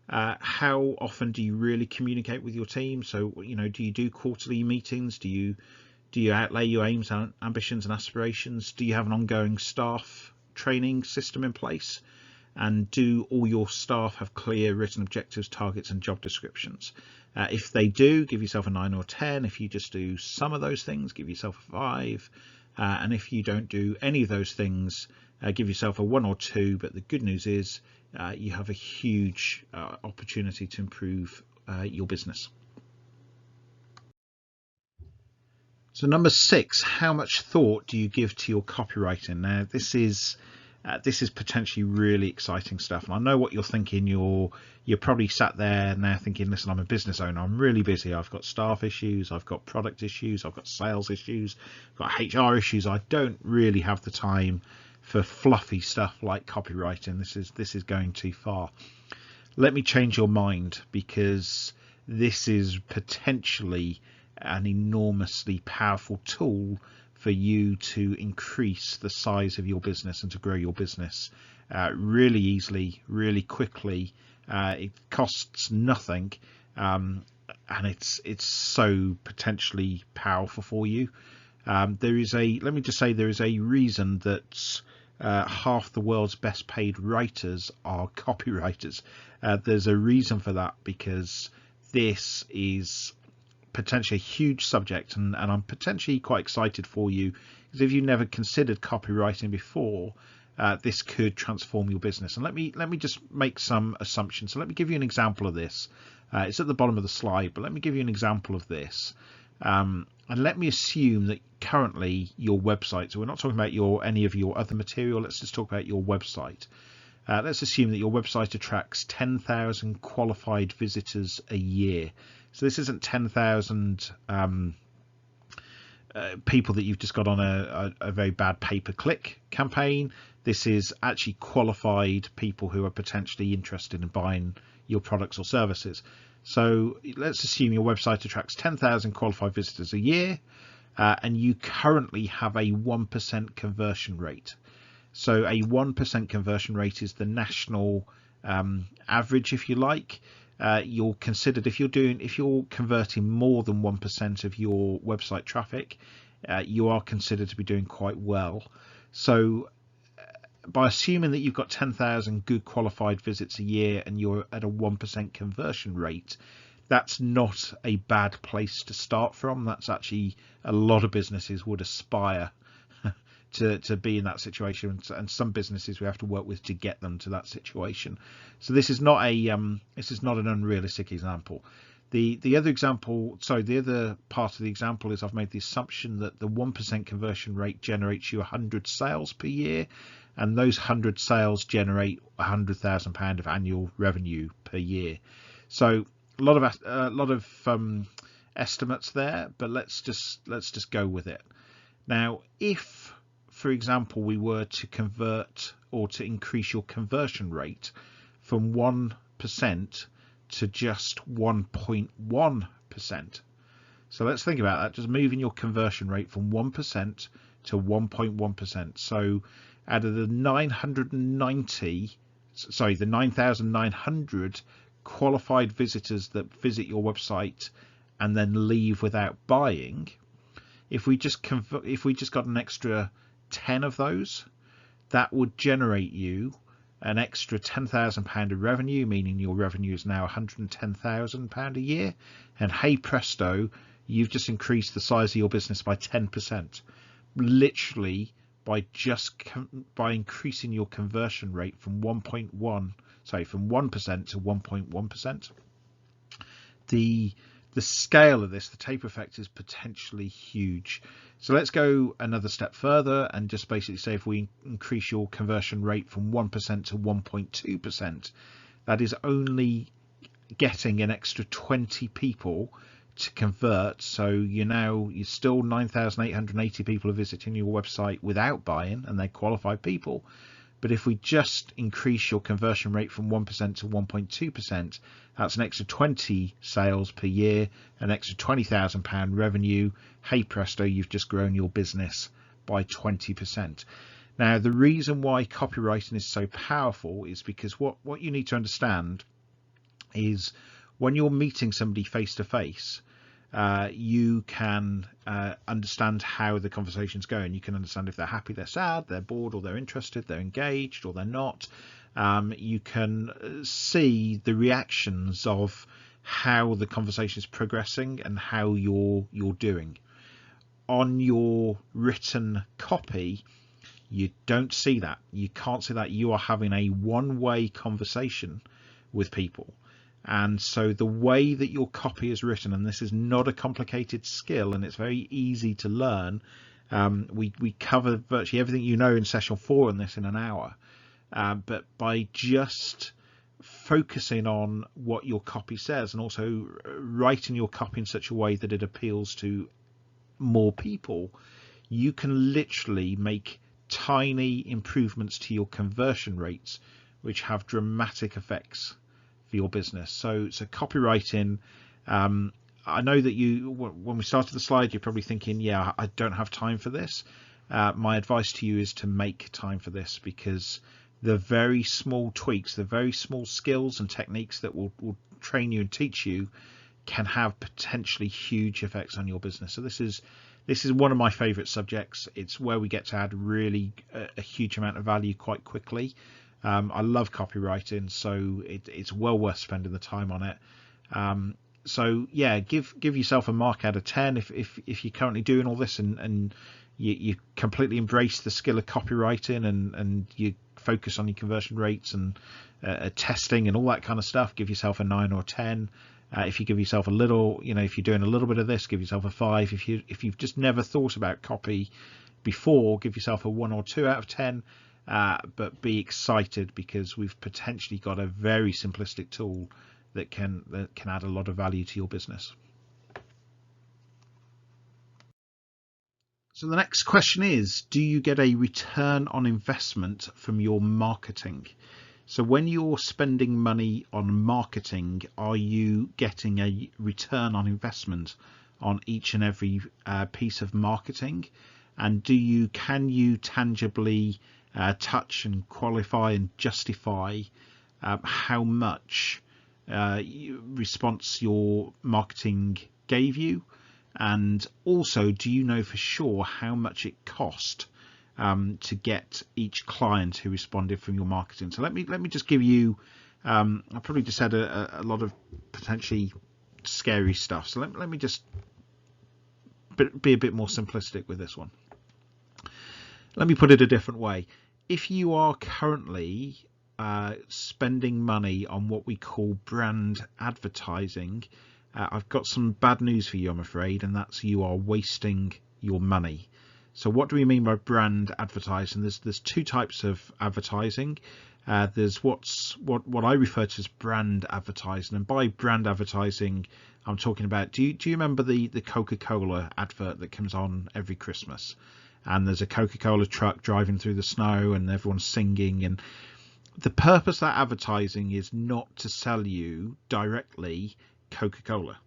how often do you really communicate with your team? So, do you do quarterly meetings? Do you outlay your aims and ambitions and aspirations? Do you have an ongoing staff training system in place? And do all your staff have clear written objectives, targets, and job descriptions? If they do, give yourself a 9 or 10. If you just do some of those things, give yourself a 5. And if you don't do any of those things, give yourself a 1 or 2. But the good news is you have a huge opportunity to improve your business. So number 6, how much thought do you give to your copywriting? Now, this is potentially really exciting stuff, and I know what you're thinking. You're probably sat there now thinking, listen, I'm a business owner, I'm really busy, I've got staff issues, I've got product issues, I've got sales issues, I've got HR issues, I don't really have the time for fluffy stuff like copywriting. This is going too far. Let me change your mind, because this is potentially an enormously powerful tool for you to increase the size of your business and to grow your business really easily, really quickly. It costs nothing, and it's so potentially powerful for you. Let me just say, there is a reason that half the world's best paid writers are copywriters. There's a reason for that, because this is potentially a huge subject, and I'm potentially quite excited for you, because if you've never considered copywriting before, this could transform your business. And let me just make some assumptions. So let me give you an example of this. It's at the bottom of the slide, but let me give you an example of this. And let me assume that currently your website, so we're not talking about any of your other material, let's just talk about your website. Let's assume that your website attracts 10,000 qualified visitors a year. So this isn't 10,000 people that you've just got on a very bad pay-per-click campaign. This is actually qualified people who are potentially interested in buying your products or services. So let's assume your website attracts 10,000 qualified visitors a year, and you currently have a 1% conversion rate. So a 1% conversion rate is the national average, if you like. You're considered, if you're converting more than 1% of your website traffic, you are considered to be doing quite well. So by assuming that you've got 10,000 good qualified visits a year and you're at a 1% conversion rate, that's not a bad place to start from. That's actually, a lot of businesses would aspire to be in that situation, and some businesses we have to work with to get them to that situation. So this is not an unrealistic example. The other part of the example is I've made the assumption that the 1% conversion rate generates you 100 sales per year, and those 100 sales generate £100,000 of annual revenue per year. So a lot of estimates there, but let's just go with it. Now, if, for example, we were to convert or to increase your conversion rate from 1% to just 1.1%. So let's think about that, just moving your conversion rate from 1% to 1.1%. So out of the 9,900 qualified visitors that visit your website and then leave without buying, if we just got an extra 10 of those, that would generate you an extra £10,000 of revenue, meaning your revenue is now £110,000 a year. And hey presto, you've just increased the size of your business by 10%, literally by by increasing your conversion rate from 1% to 1.1%. The scale of this, the taper effect, is potentially huge. So let's go another step further and just basically say if we increase your conversion rate from 1% to 1.2%, that is only getting an extra 20 people to convert. So you're still 9,880 people are visiting your website without buying, and they're qualified people. But if we just increase your conversion rate from 1% to 1.2%, that's an extra 20 sales per year, an extra £20,000 revenue. Hey presto, you've just grown your business by 20%. Now, the reason why copywriting is so powerful is because what you need to understand is when you're meeting somebody face to face, you can understand how the conversation's going. You can understand if they're happy, they're sad, they're bored, or they're interested, they're engaged, or they're not. You can see the reactions of how the conversation is progressing and how you're doing. On your written copy, you don't see that. You can't see that. You are having a one-way conversation with people. And so the way that your copy is written, and this is not a complicated skill, and it's very easy to learn. We cover virtually everything you know in session 4 on this in an hour. But by just focusing on what your copy says and also writing your copy in such a way that it appeals to more people, you can literally make tiny improvements to your conversion rates, which have dramatic effects for your business. So copywriting, I know that when we started the slide, you're probably thinking, yeah, I don't have time for this. My advice to you is to make time for this, because the very small tweaks, the very small skills and techniques that will train you and teach you can have potentially huge effects on your business. So this is one of my favorite subjects. It's where we get to add really a huge amount of value quite quickly. I love copywriting, so it's well worth spending the time on it. So yeah, give yourself a mark out of 10 if you're currently doing all this and you completely embrace the skill of copywriting and you focus on your conversion rates and testing and all that kind of stuff. Give yourself a 9 or 10. If you give yourself a little, if you're doing a little bit of this, give yourself a 5. If you've just never thought about copy before, give yourself a 1 or 2 out of 10. But be excited, because we've potentially got a very simplistic tool that can add a lot of value to your business. So the next question is, do you get a return on investment from your marketing? So when you're spending money on marketing, are you getting a return on investment on each and every piece of marketing? And can you tangibly touch and qualify and justify how much response your marketing gave you? And also, do you know for sure how much it cost to get each client who responded from your marketing? So let me just give you, I probably just said a lot of potentially scary stuff. So let me just be a bit more simplistic with this one. Let me put it a different way. If you are currently spending money on what we call brand advertising, I've got some bad news for you, I'm afraid, and that's you are wasting your money. So what do we mean by brand advertising? There's two types of advertising. There's what I refer to as brand advertising, and by brand advertising, I'm talking about. Do you remember the Coca-Cola advert that comes on every Christmas? And there's a Coca-Cola truck driving through the snow and everyone's singing. And the purpose of that advertising is not to sell you directly Coca-Cola.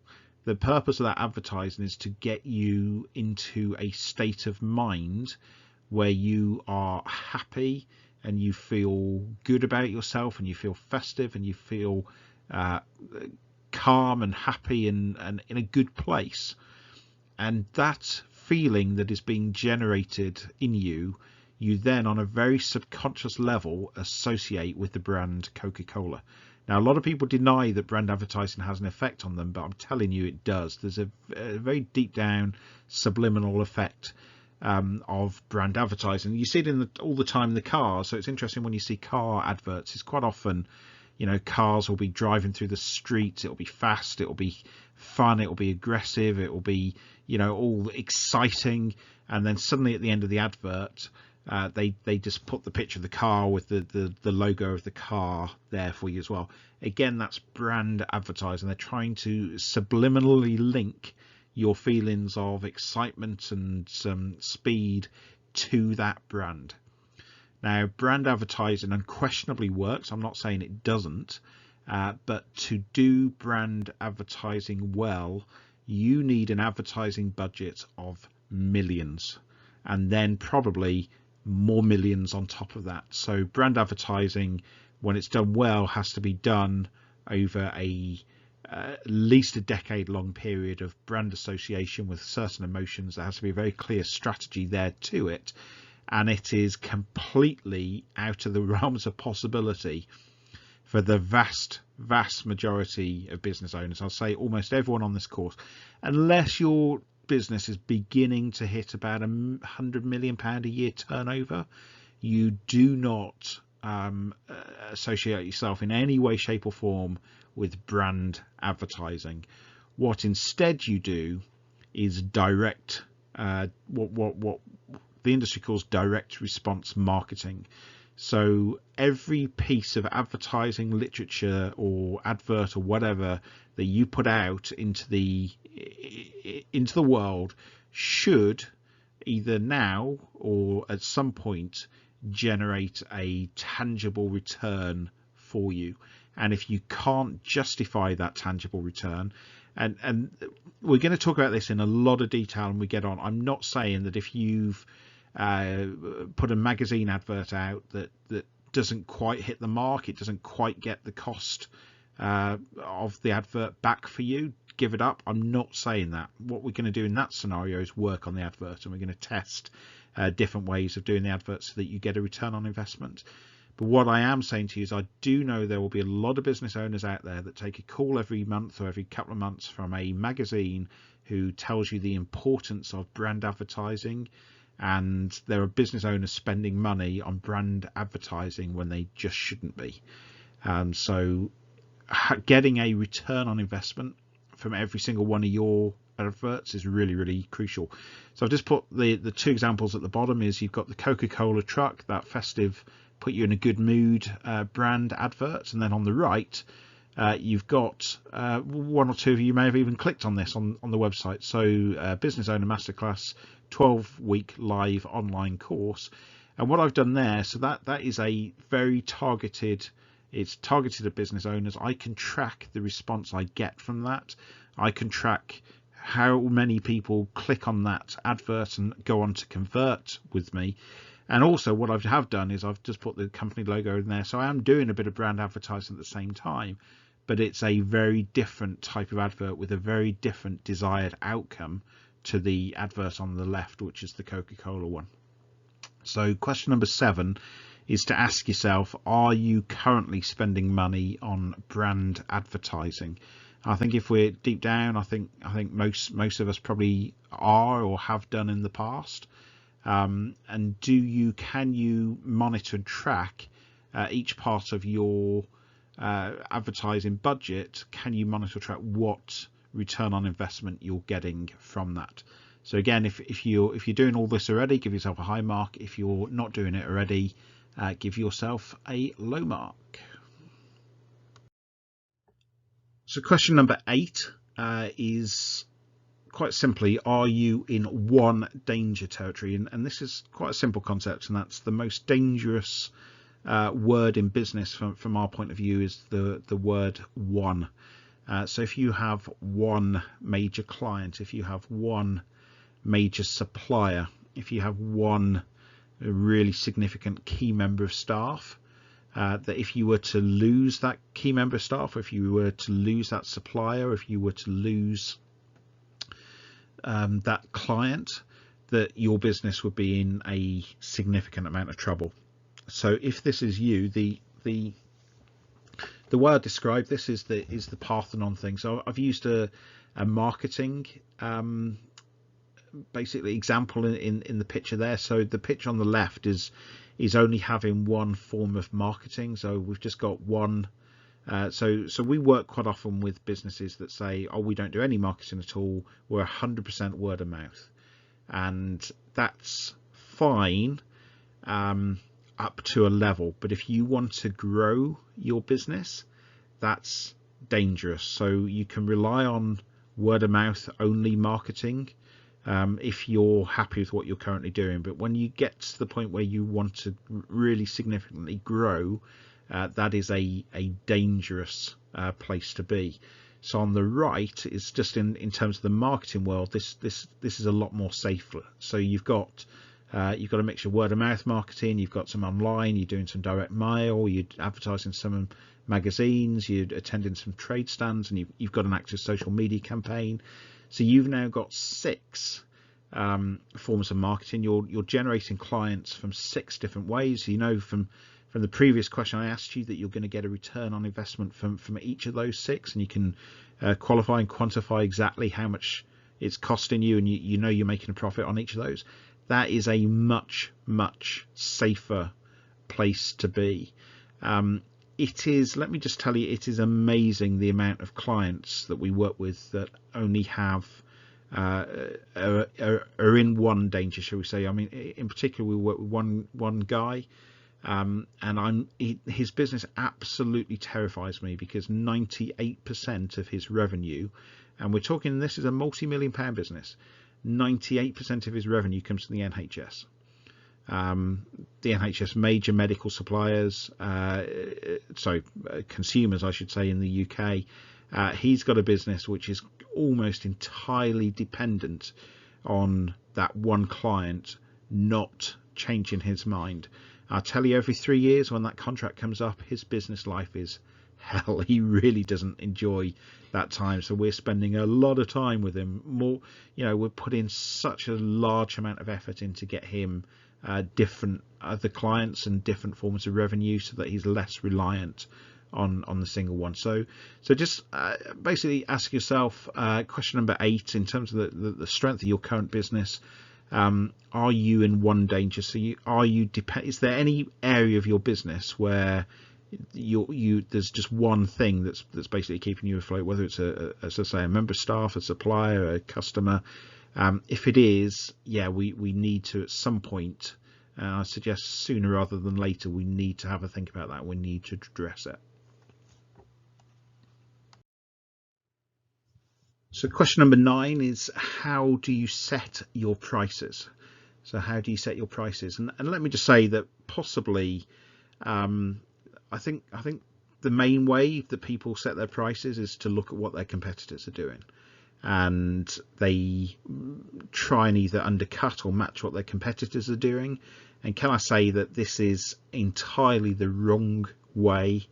The purpose of that advertising is to get you into a state of mind where you are happy and you feel good about yourself and you feel festive and you feel calm and happy and in a good place. And that feeling that is being generated in you, you then on a very subconscious level associate with the brand Coca-Cola. Now, a lot of people deny that brand advertising has an effect on them, but I'm telling you it does. There's a very deep down subliminal effect of brand advertising. You see it in all the time in the cars. So it's interesting when you see car adverts. It's quite often, you know, cars will be driving through the streets. It'll be fast. It'll be fun. It'll be aggressive. It will be, you know, all exciting. And then suddenly at the end of the advert, they just put the picture of the car with the logo of the car there for you as well. Again, that's brand advertising. They're trying to subliminally link your feelings of excitement and speed to that brand. Now, brand advertising unquestionably works. I'm not saying it doesn't, but to do brand advertising well, you need an advertising budget of millions, and then probably more millions on top of that. So brand advertising, when it's done well, has to be done over at least a decade-long period of brand association with certain emotions. There has to be a very clear strategy there to it, and it is completely out of the realms of possibility for the vast majority of business owners. I'll say almost everyone on this course, unless your business is beginning to hit about £100 million a year turnover, you do not associate yourself in any way, shape or form with brand advertising. What instead you do is direct, what the industry calls direct response marketing. So every piece of advertising, literature or advert or whatever that you put out into the world should either now or at some point generate a tangible return for you. And if you can't justify that tangible return, and we're going to talk about this in a lot of detail and we get on, I'm not saying that if you've put a magazine advert out that doesn't quite hit the mark, it doesn't quite get the cost of the advert back for you, give it up. I'm not saying that. What we're going to do in that scenario is work on the advert, and we're going to test different ways of doing the advert so that you get a return on investment. But what I am saying to you is I do know there will be a lot of business owners out there that take a call every month or every couple of months from a magazine who tells you the importance of brand advertising, and there are business owners spending money on brand advertising when they just shouldn't be. So getting a return on investment from every single one of your adverts is really crucial. So I've just put the two examples at the bottom. Is you've got the Coca-Cola truck, that festive, put you in a good mood brand advert, and then on the right you've got one or two of you may have even clicked on this on the website. So Business Owner Masterclass 12-week live online course, and what I've done there, so that is a very targeted, it's targeted at business owners. I can track the response I get from that. I can track how many people click on that advert and go on to convert with me. And also what I have done is I've just put the company logo in there. So I am doing a bit of brand advertising at the same time, but it's a very different type of advert with a very different desired outcome to the advert on the left, which is the Coca-Cola one. So question number 7 is to ask yourself, are you currently spending money on brand advertising? I think if we're deep down, I think most of us probably are or have done in the past. And can you monitor and track each part of your advertising budget? Can you monitor and track what return on investment you're getting from that? So again, if you're doing all this already, give yourself a high mark. If you're not doing it already, give yourself a low mark. So question number 8 is quite simply, are you in one danger territory? And this is quite a simple concept, and that's the most dangerous word in business from our point of view is the word one. So if you have one major client, if you have one major supplier, if you have one really significant key member of staff, that if you were to lose that key member of staff, or if you were to lose that supplier, if you were to lose that client, that your business would be in a significant amount of trouble. So if this is you, the way I describe this is the Parthenon thing. So I've used a marketing basically example in the picture there. So the picture on the left is only having one form of marketing. So we've just got one. So we work quite often with businesses that say, oh, we don't do any marketing at all. We're 100% word of mouth, and that's fine up to a level. But if you want to grow your business, that's dangerous. So you can rely on word of mouth only marketing if you're happy with what you're currently doing. But when you get to the point where you want to really significantly grow, that is a dangerous place to be. So on the right is just in terms of the marketing world, this is a lot more safer. So you've got a mixture of word of mouth marketing, you've got some online, you're doing some direct mail, you're advertising some magazines, you're attending some trade stands, and you've got an active social media campaign. So you've now got 6 forms of marketing. You're generating clients from 6 different ways. You know from the previous question I asked you that you're going to get a return on investment from each of those 6, and you can qualify and quantify exactly how much it's costing you, and you know you're making a profit on each of those. That is a much safer place to be. It is, let me just tell you, it is amazing the amount of clients that we work with that only have are in one danger, shall we say. I mean, in particular, we work with one guy, and his business absolutely terrifies me, because 98% of his revenue, and we're talking, this is a multi-million-pound business, 98% of his revenue comes from the NHS. The NHS major medical suppliers, consumers I should say, in the UK. He's got a business which is almost entirely dependent on that one client not changing his mind. I'll tell you, every 3 years when that contract comes up, his business life is hell. He really doesn't enjoy that time. So we're spending a lot of time with him. More, we're putting such a large amount of effort in to get him different other clients and different forms of revenue, so that he's less reliant on the single one. So just basically ask yourself question number 8, in terms of the strength of your current business. Are you in one danger? So is there any area of your business where there's just one thing that's basically keeping you afloat, whether it's as I say, a member of staff, a supplier, a customer? If it is, we need to, at some point, I suggest sooner rather than later, we need to have a think about that. We need to address it. So question number 9 is, how do you set your prices? So how do you set your prices? And let me just say that possibly, I think the main way that people set their prices is to look at what their competitors are doing, and they try and either undercut or match what their competitors are doing. And can I say that this is entirely the wrong way?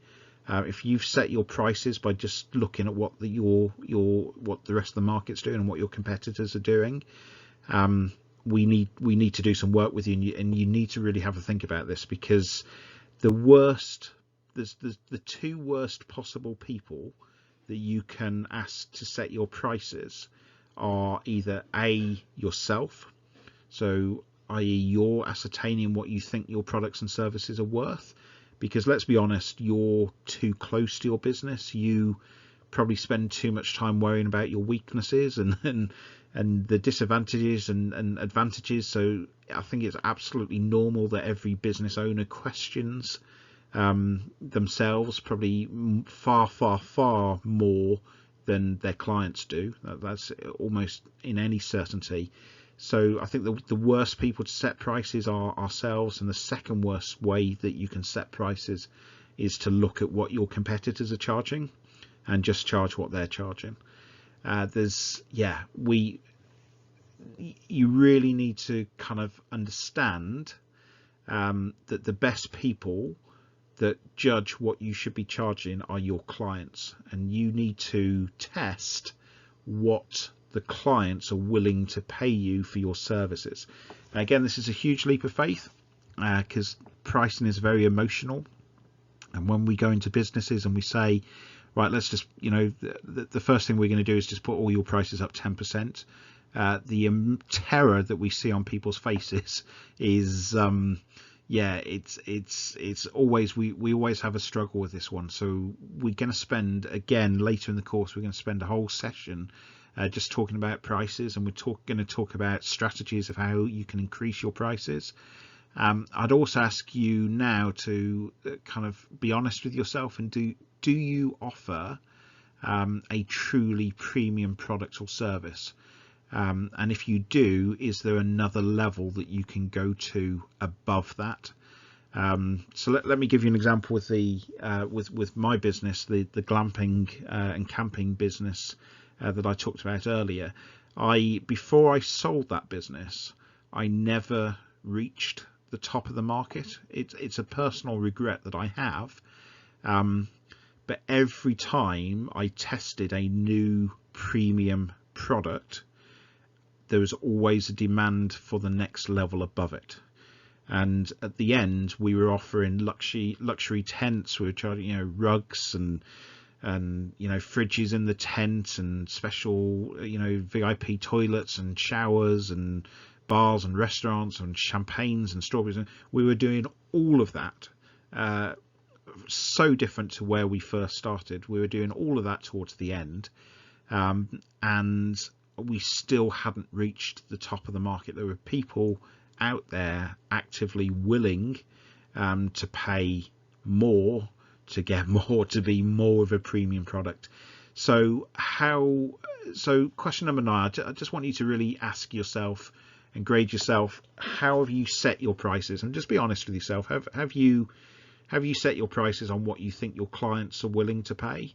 If you've set your prices by just looking at what what the rest of the market's doing and what your competitors are doing, we need to do some work with you, and you need to really have a think about this, because there's the 2 worst possible people that you can ask to set your prices are either A, yourself, so i.e. you're ascertaining what you think your products and services are worth, because let's be honest, you're too close to your business. You probably spend too much time worrying about your weaknesses and the disadvantages and advantages. So I think it's absolutely normal that every business owner questions themselves, probably far more than their clients do. That's almost in any certainty. So I think the worst people to set prices are ourselves, and the second worst way that you can set prices is to look at what your competitors are charging and just charge what they're charging. You really need to kind of understand that the best people that judge what you should be charging are your clients, and you need to test what the clients are willing to pay you for your services. Now, again, this is a huge leap of faith, because pricing is very emotional, and when we go into businesses and we say, right, let's just, the first thing we're going to do is just put all your prices up 10%. terror that we see on people's faces is yeah, it's always, we always have a struggle with this one. So we're going to spend, again, later in the course, we're going to spend a whole session just talking about prices, and we're going to talk about strategies of how you can increase your prices. I'd also ask you now to kind of be honest with yourself, and do you offer a truly premium product or service? And if you do, is there another level that you can go to above that? So let me give you an example with the with my business, the glamping and camping business that I talked about earlier. Before I sold that business, I never reached the top of the market. It's a personal regret that I have, but every time I tested a new premium product, there was always a demand for the next level above it. And at the end, we were offering luxury tents. We were charging, rugs and fridges in the tent, and special, VIP toilets and showers and bars and restaurants and champagnes and strawberries. And we were doing all of that. So different to where we first started. We were doing all of that towards the end, and we still hadn't reached the top of the market. There were people out there actively willing to pay more to get more, to be more of a premium product. So question number 9, I just want you to really ask yourself and grade yourself, how have you set your prices? And just be honest with yourself. Have you set your prices on what you think your clients are willing to pay?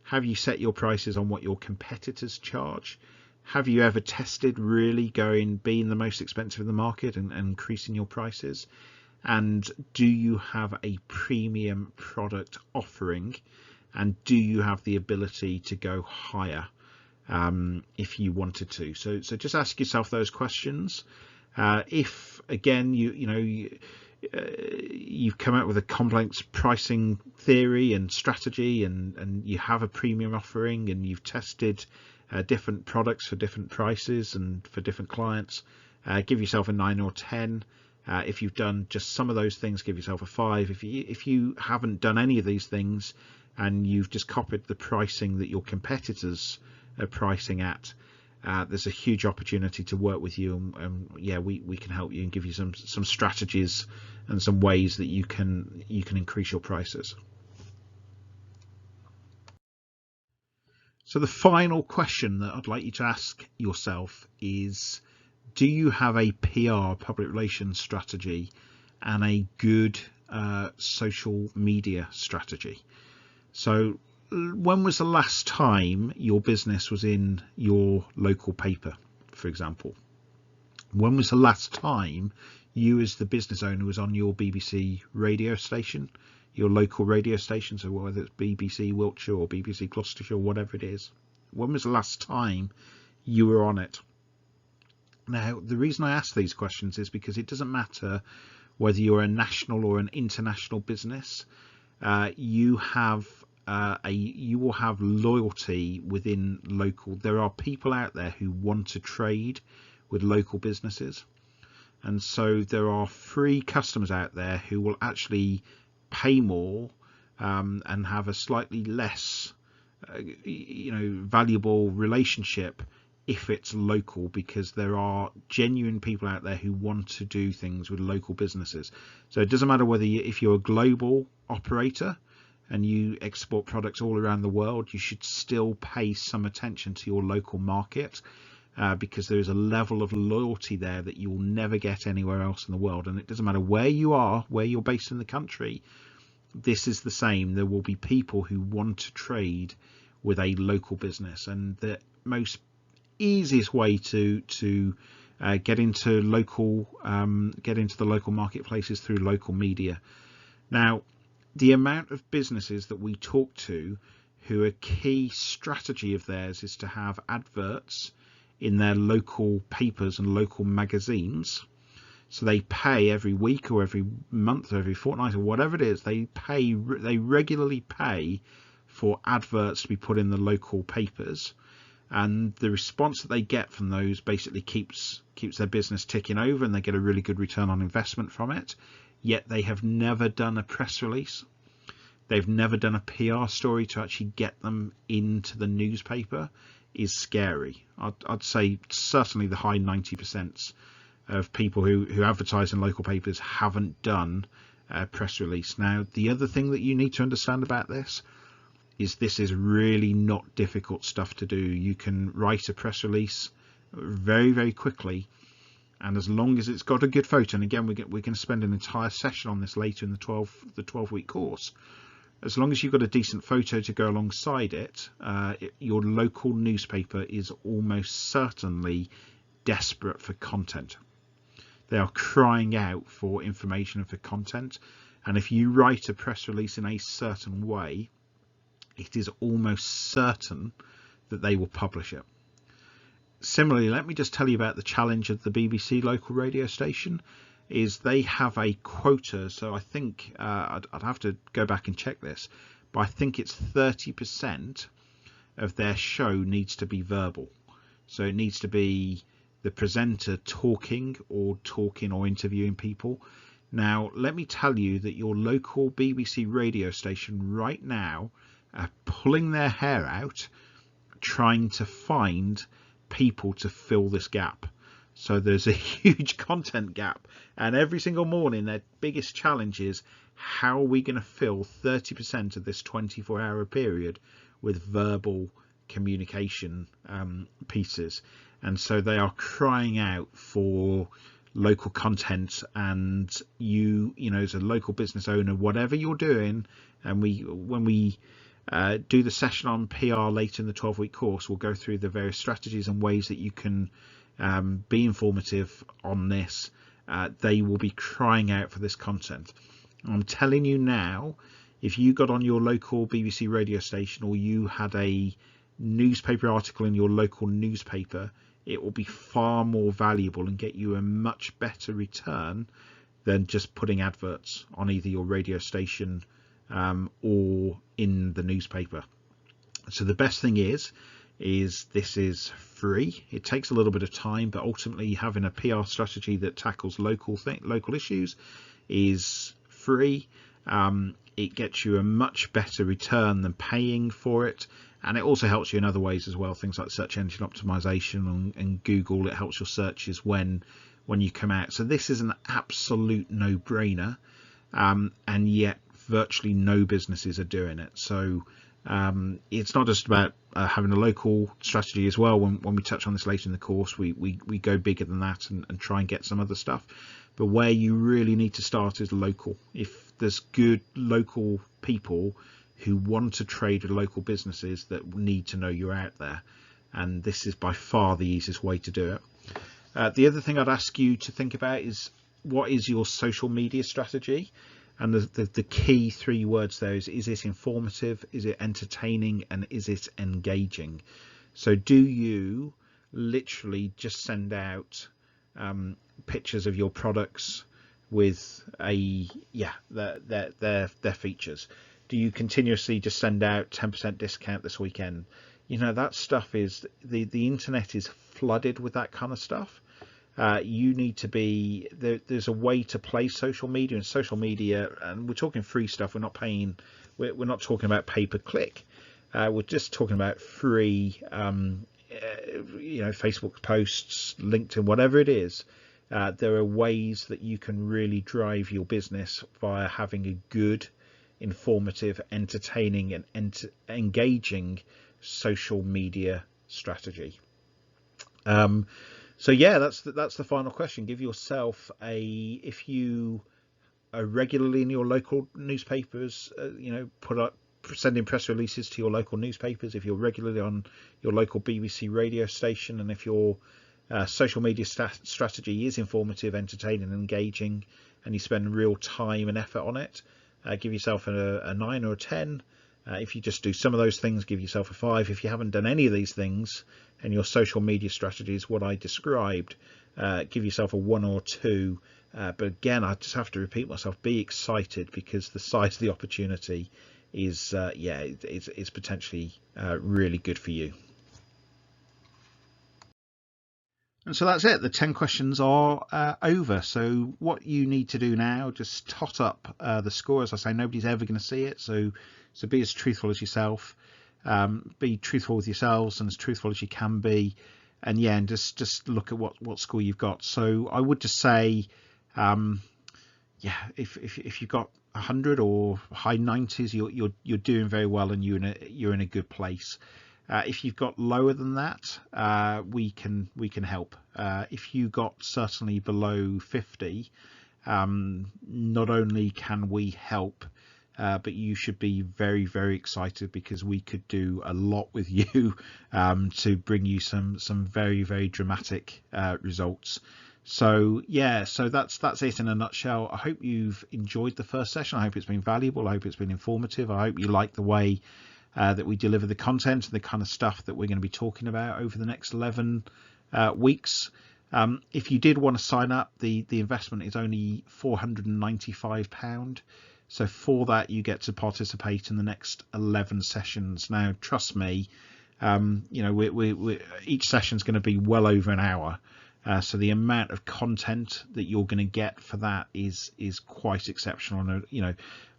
Have you set your prices on what your competitors charge? Have you ever tested really being the most expensive in the market and increasing your prices? And do you have a premium product offering? And do you have the ability to go higher if you wanted to? So just ask yourself those questions. If again you've come out with a complex pricing theory and strategy, and you have a premium offering, and you've tested different products for different prices and for different clients, give yourself a 9 or 10. If you've done just some of those things, give yourself a 5. If you haven't done any of these things, and you've just copied the pricing that your competitors are pricing at, there's a huge opportunity to work with you, and yeah, we can help you and give you some strategies and some ways that you can increase your prices. So the final question that I'd like you to ask yourself is, do you have a PR, public relations strategy, and a good social media strategy? So when was the last time your business was in your local paper, for example? When was the last time you as the business owner was on your BBC radio station, your local radio station? So whether it's BBC Wiltshire or BBC Gloucestershire, whatever it is, when was the last time you were on it? Now, the reason I ask these questions is because it doesn't matter whether you're a national or an international business, you will have loyalty within local. There are people out there who want to trade with local businesses, and so there are free customers out there who will actually pay more and have a slightly less valuable relationship if it's local, because there are genuine people out there who want to do things with local businesses. So it doesn't matter whether if you're a global operator and you export products all around the world, you should still pay some attention to your local market, because there is a level of loyalty there that you will never get anywhere else in the world. And it doesn't matter where you are, where you're based in the country, this is the same. There will be people who want to trade with a local business, and the most easiest way to get into the local marketplaces through local media. Now, the amount of businesses that we talk to who a key strategy of theirs is to have adverts in their local papers and local magazines, so they pay every week or every month or every fortnight or whatever it is, they regularly pay for adverts to be put in the local papers. and the response that they get from those basically keeps their business ticking over, and they get a really good return on investment from it. Yet they have never done a press release, they've never done a PR story to actually get them into the newspaper, is scary. I'd say certainly the high 90% of people who advertise in local papers haven't done a press release. Now, the other thing that you need to understand about this is really not difficult stuff to do. You can write a press release very, very quickly, and as long as it's got a good photo, and again, we're going to spend an entire session on this later in the 12-week course. As long as you've got a decent photo to go alongside it, your local newspaper is almost certainly desperate for content. They are crying out for information and for content, and if you write a press release in a certain way, it is almost certain that they will publish it. Similarly, let me just tell you about the challenge of the BBC local radio station. Is they have a quota, so I think I'd have to go back and check this, but I think it's 30% of their show needs to be verbal. So it needs to be the presenter talking or interviewing people. Now, let me tell you that your local BBC radio station right now are pulling their hair out trying to find people to fill this gap. So there's a huge content gap, and every single morning their biggest challenge is, how are we going to fill 30% of this 24-hour period with verbal communication pieces? And so they are crying out for local content. And you know, as a local business owner, whatever you're doing, and when we do the session on PR later in the 12-week course, we'll go through the various strategies and ways that you can be informative on this. They will be crying out for this content. I'm telling you now, if you got on your local BBC radio station, or you had a newspaper article in your local newspaper, it will be far more valuable and get you a much better return than just putting adverts on either your radio station or in the newspaper. So the best thing is this is free. It takes a little bit of time, but ultimately having a PR strategy that tackles local issues is free. It gets you a much better return than paying for it, and it also helps you in other ways as well, things like search engine optimization and Google. It helps your searches when you come out. So this is an absolute no-brainer, and yet virtually no businesses are doing it. So it's not just about having a local strategy as well. When we touch on this later in the course, we go bigger than that and try and get some other stuff. But where you really need to start is local. If there's good local people who want to trade with local businesses that need to know you're out there, and this is by far the easiest way to do it. The other thing I'd ask you to think about is, what is your social media strategy? And the key three words there is it informative, is it entertaining, and is it engaging? So do you literally just send out pictures of your products with their features? Do you continuously just send out 10% discount this weekend? You know, that stuff is, the internet is flooded with that kind of stuff. You need to be there's a way to play social media, and social media, and we're talking free stuff. We're not paying, we're not talking about pay-per-click. We're just talking about free Facebook posts, LinkedIn, whatever it is. There are ways that you can really drive your business via having a good, informative, entertaining and engaging social media strategy. So yeah, that's the final question. Give yourself if you are regularly in your local newspapers, sending press releases to your local newspapers, if you're regularly on your local BBC radio station, and if your social media strategy is informative, entertaining and engaging, and you spend real time and effort on it, give yourself a 9 or a 10. If you just do some of those things, give yourself a 5. If you haven't done any of these things and your social media strategy is what I described, give yourself a 1 or 2. But again, I just have to repeat myself, be excited, because the size of the opportunity is it's potentially really good for you. And so that's it. The 10 questions are over. So what you need to do now, just tot up the score. As I say, nobody's ever going to see it. So be as truthful as yourself. Be truthful with yourselves and as truthful as you can be. And yeah, and just look at what score you've got. So I would just say, yeah, if you've got 100 or high 90s, you're doing very well, and you're in a good place. If you've got lower than that, we can help. If you got certainly below 50, not only can we help, but you should be very, very excited, because we could do a lot with you to bring you some very, very dramatic results. So yeah, so that's it in a nutshell. I hope you've enjoyed the first session. I hope it's been valuable. I hope it's been informative. I hope you like the way that we deliver the content and the kind of stuff that we're going to be talking about over the next 11 weeks. If you did want to sign up, the investment is only £495. So for that, you get to participate in the next 11 sessions. Now, trust me, each session is going to be well over an hour. So the amount of content that you're going to get for that is quite exceptional.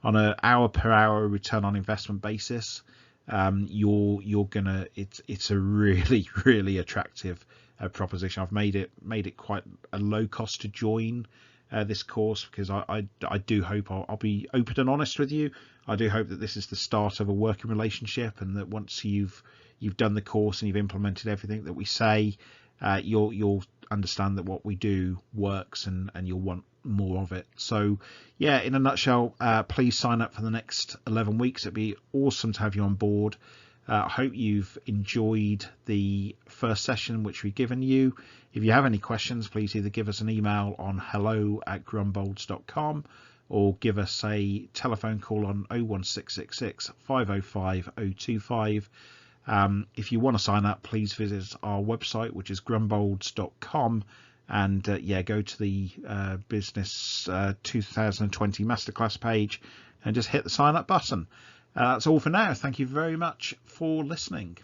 On an hour per hour return on investment basis, you're gonna, it's a really, really attractive proposition. I've made it quite a low cost to join this course, because I do hope, I'll be open and honest with you, I do hope that this is the start of a working relationship, and that once you've done the course and you've implemented everything that we say, you'll understand that what we do works, and you'll want more of it. So yeah, in a nutshell, please sign up for the next 11 weeks. It'd be awesome to have you on board. I hope you've enjoyed the first session which we've given you. If you have any questions, please either give us an email on hello@grumbolds.com, or give us a telephone call on 01666 505 025. If you want to sign up, please visit our website, which is grumbolds.com, and go to the business 2020 Masterclass page and just hit the sign up button. That's all for now. Thank you very much for listening.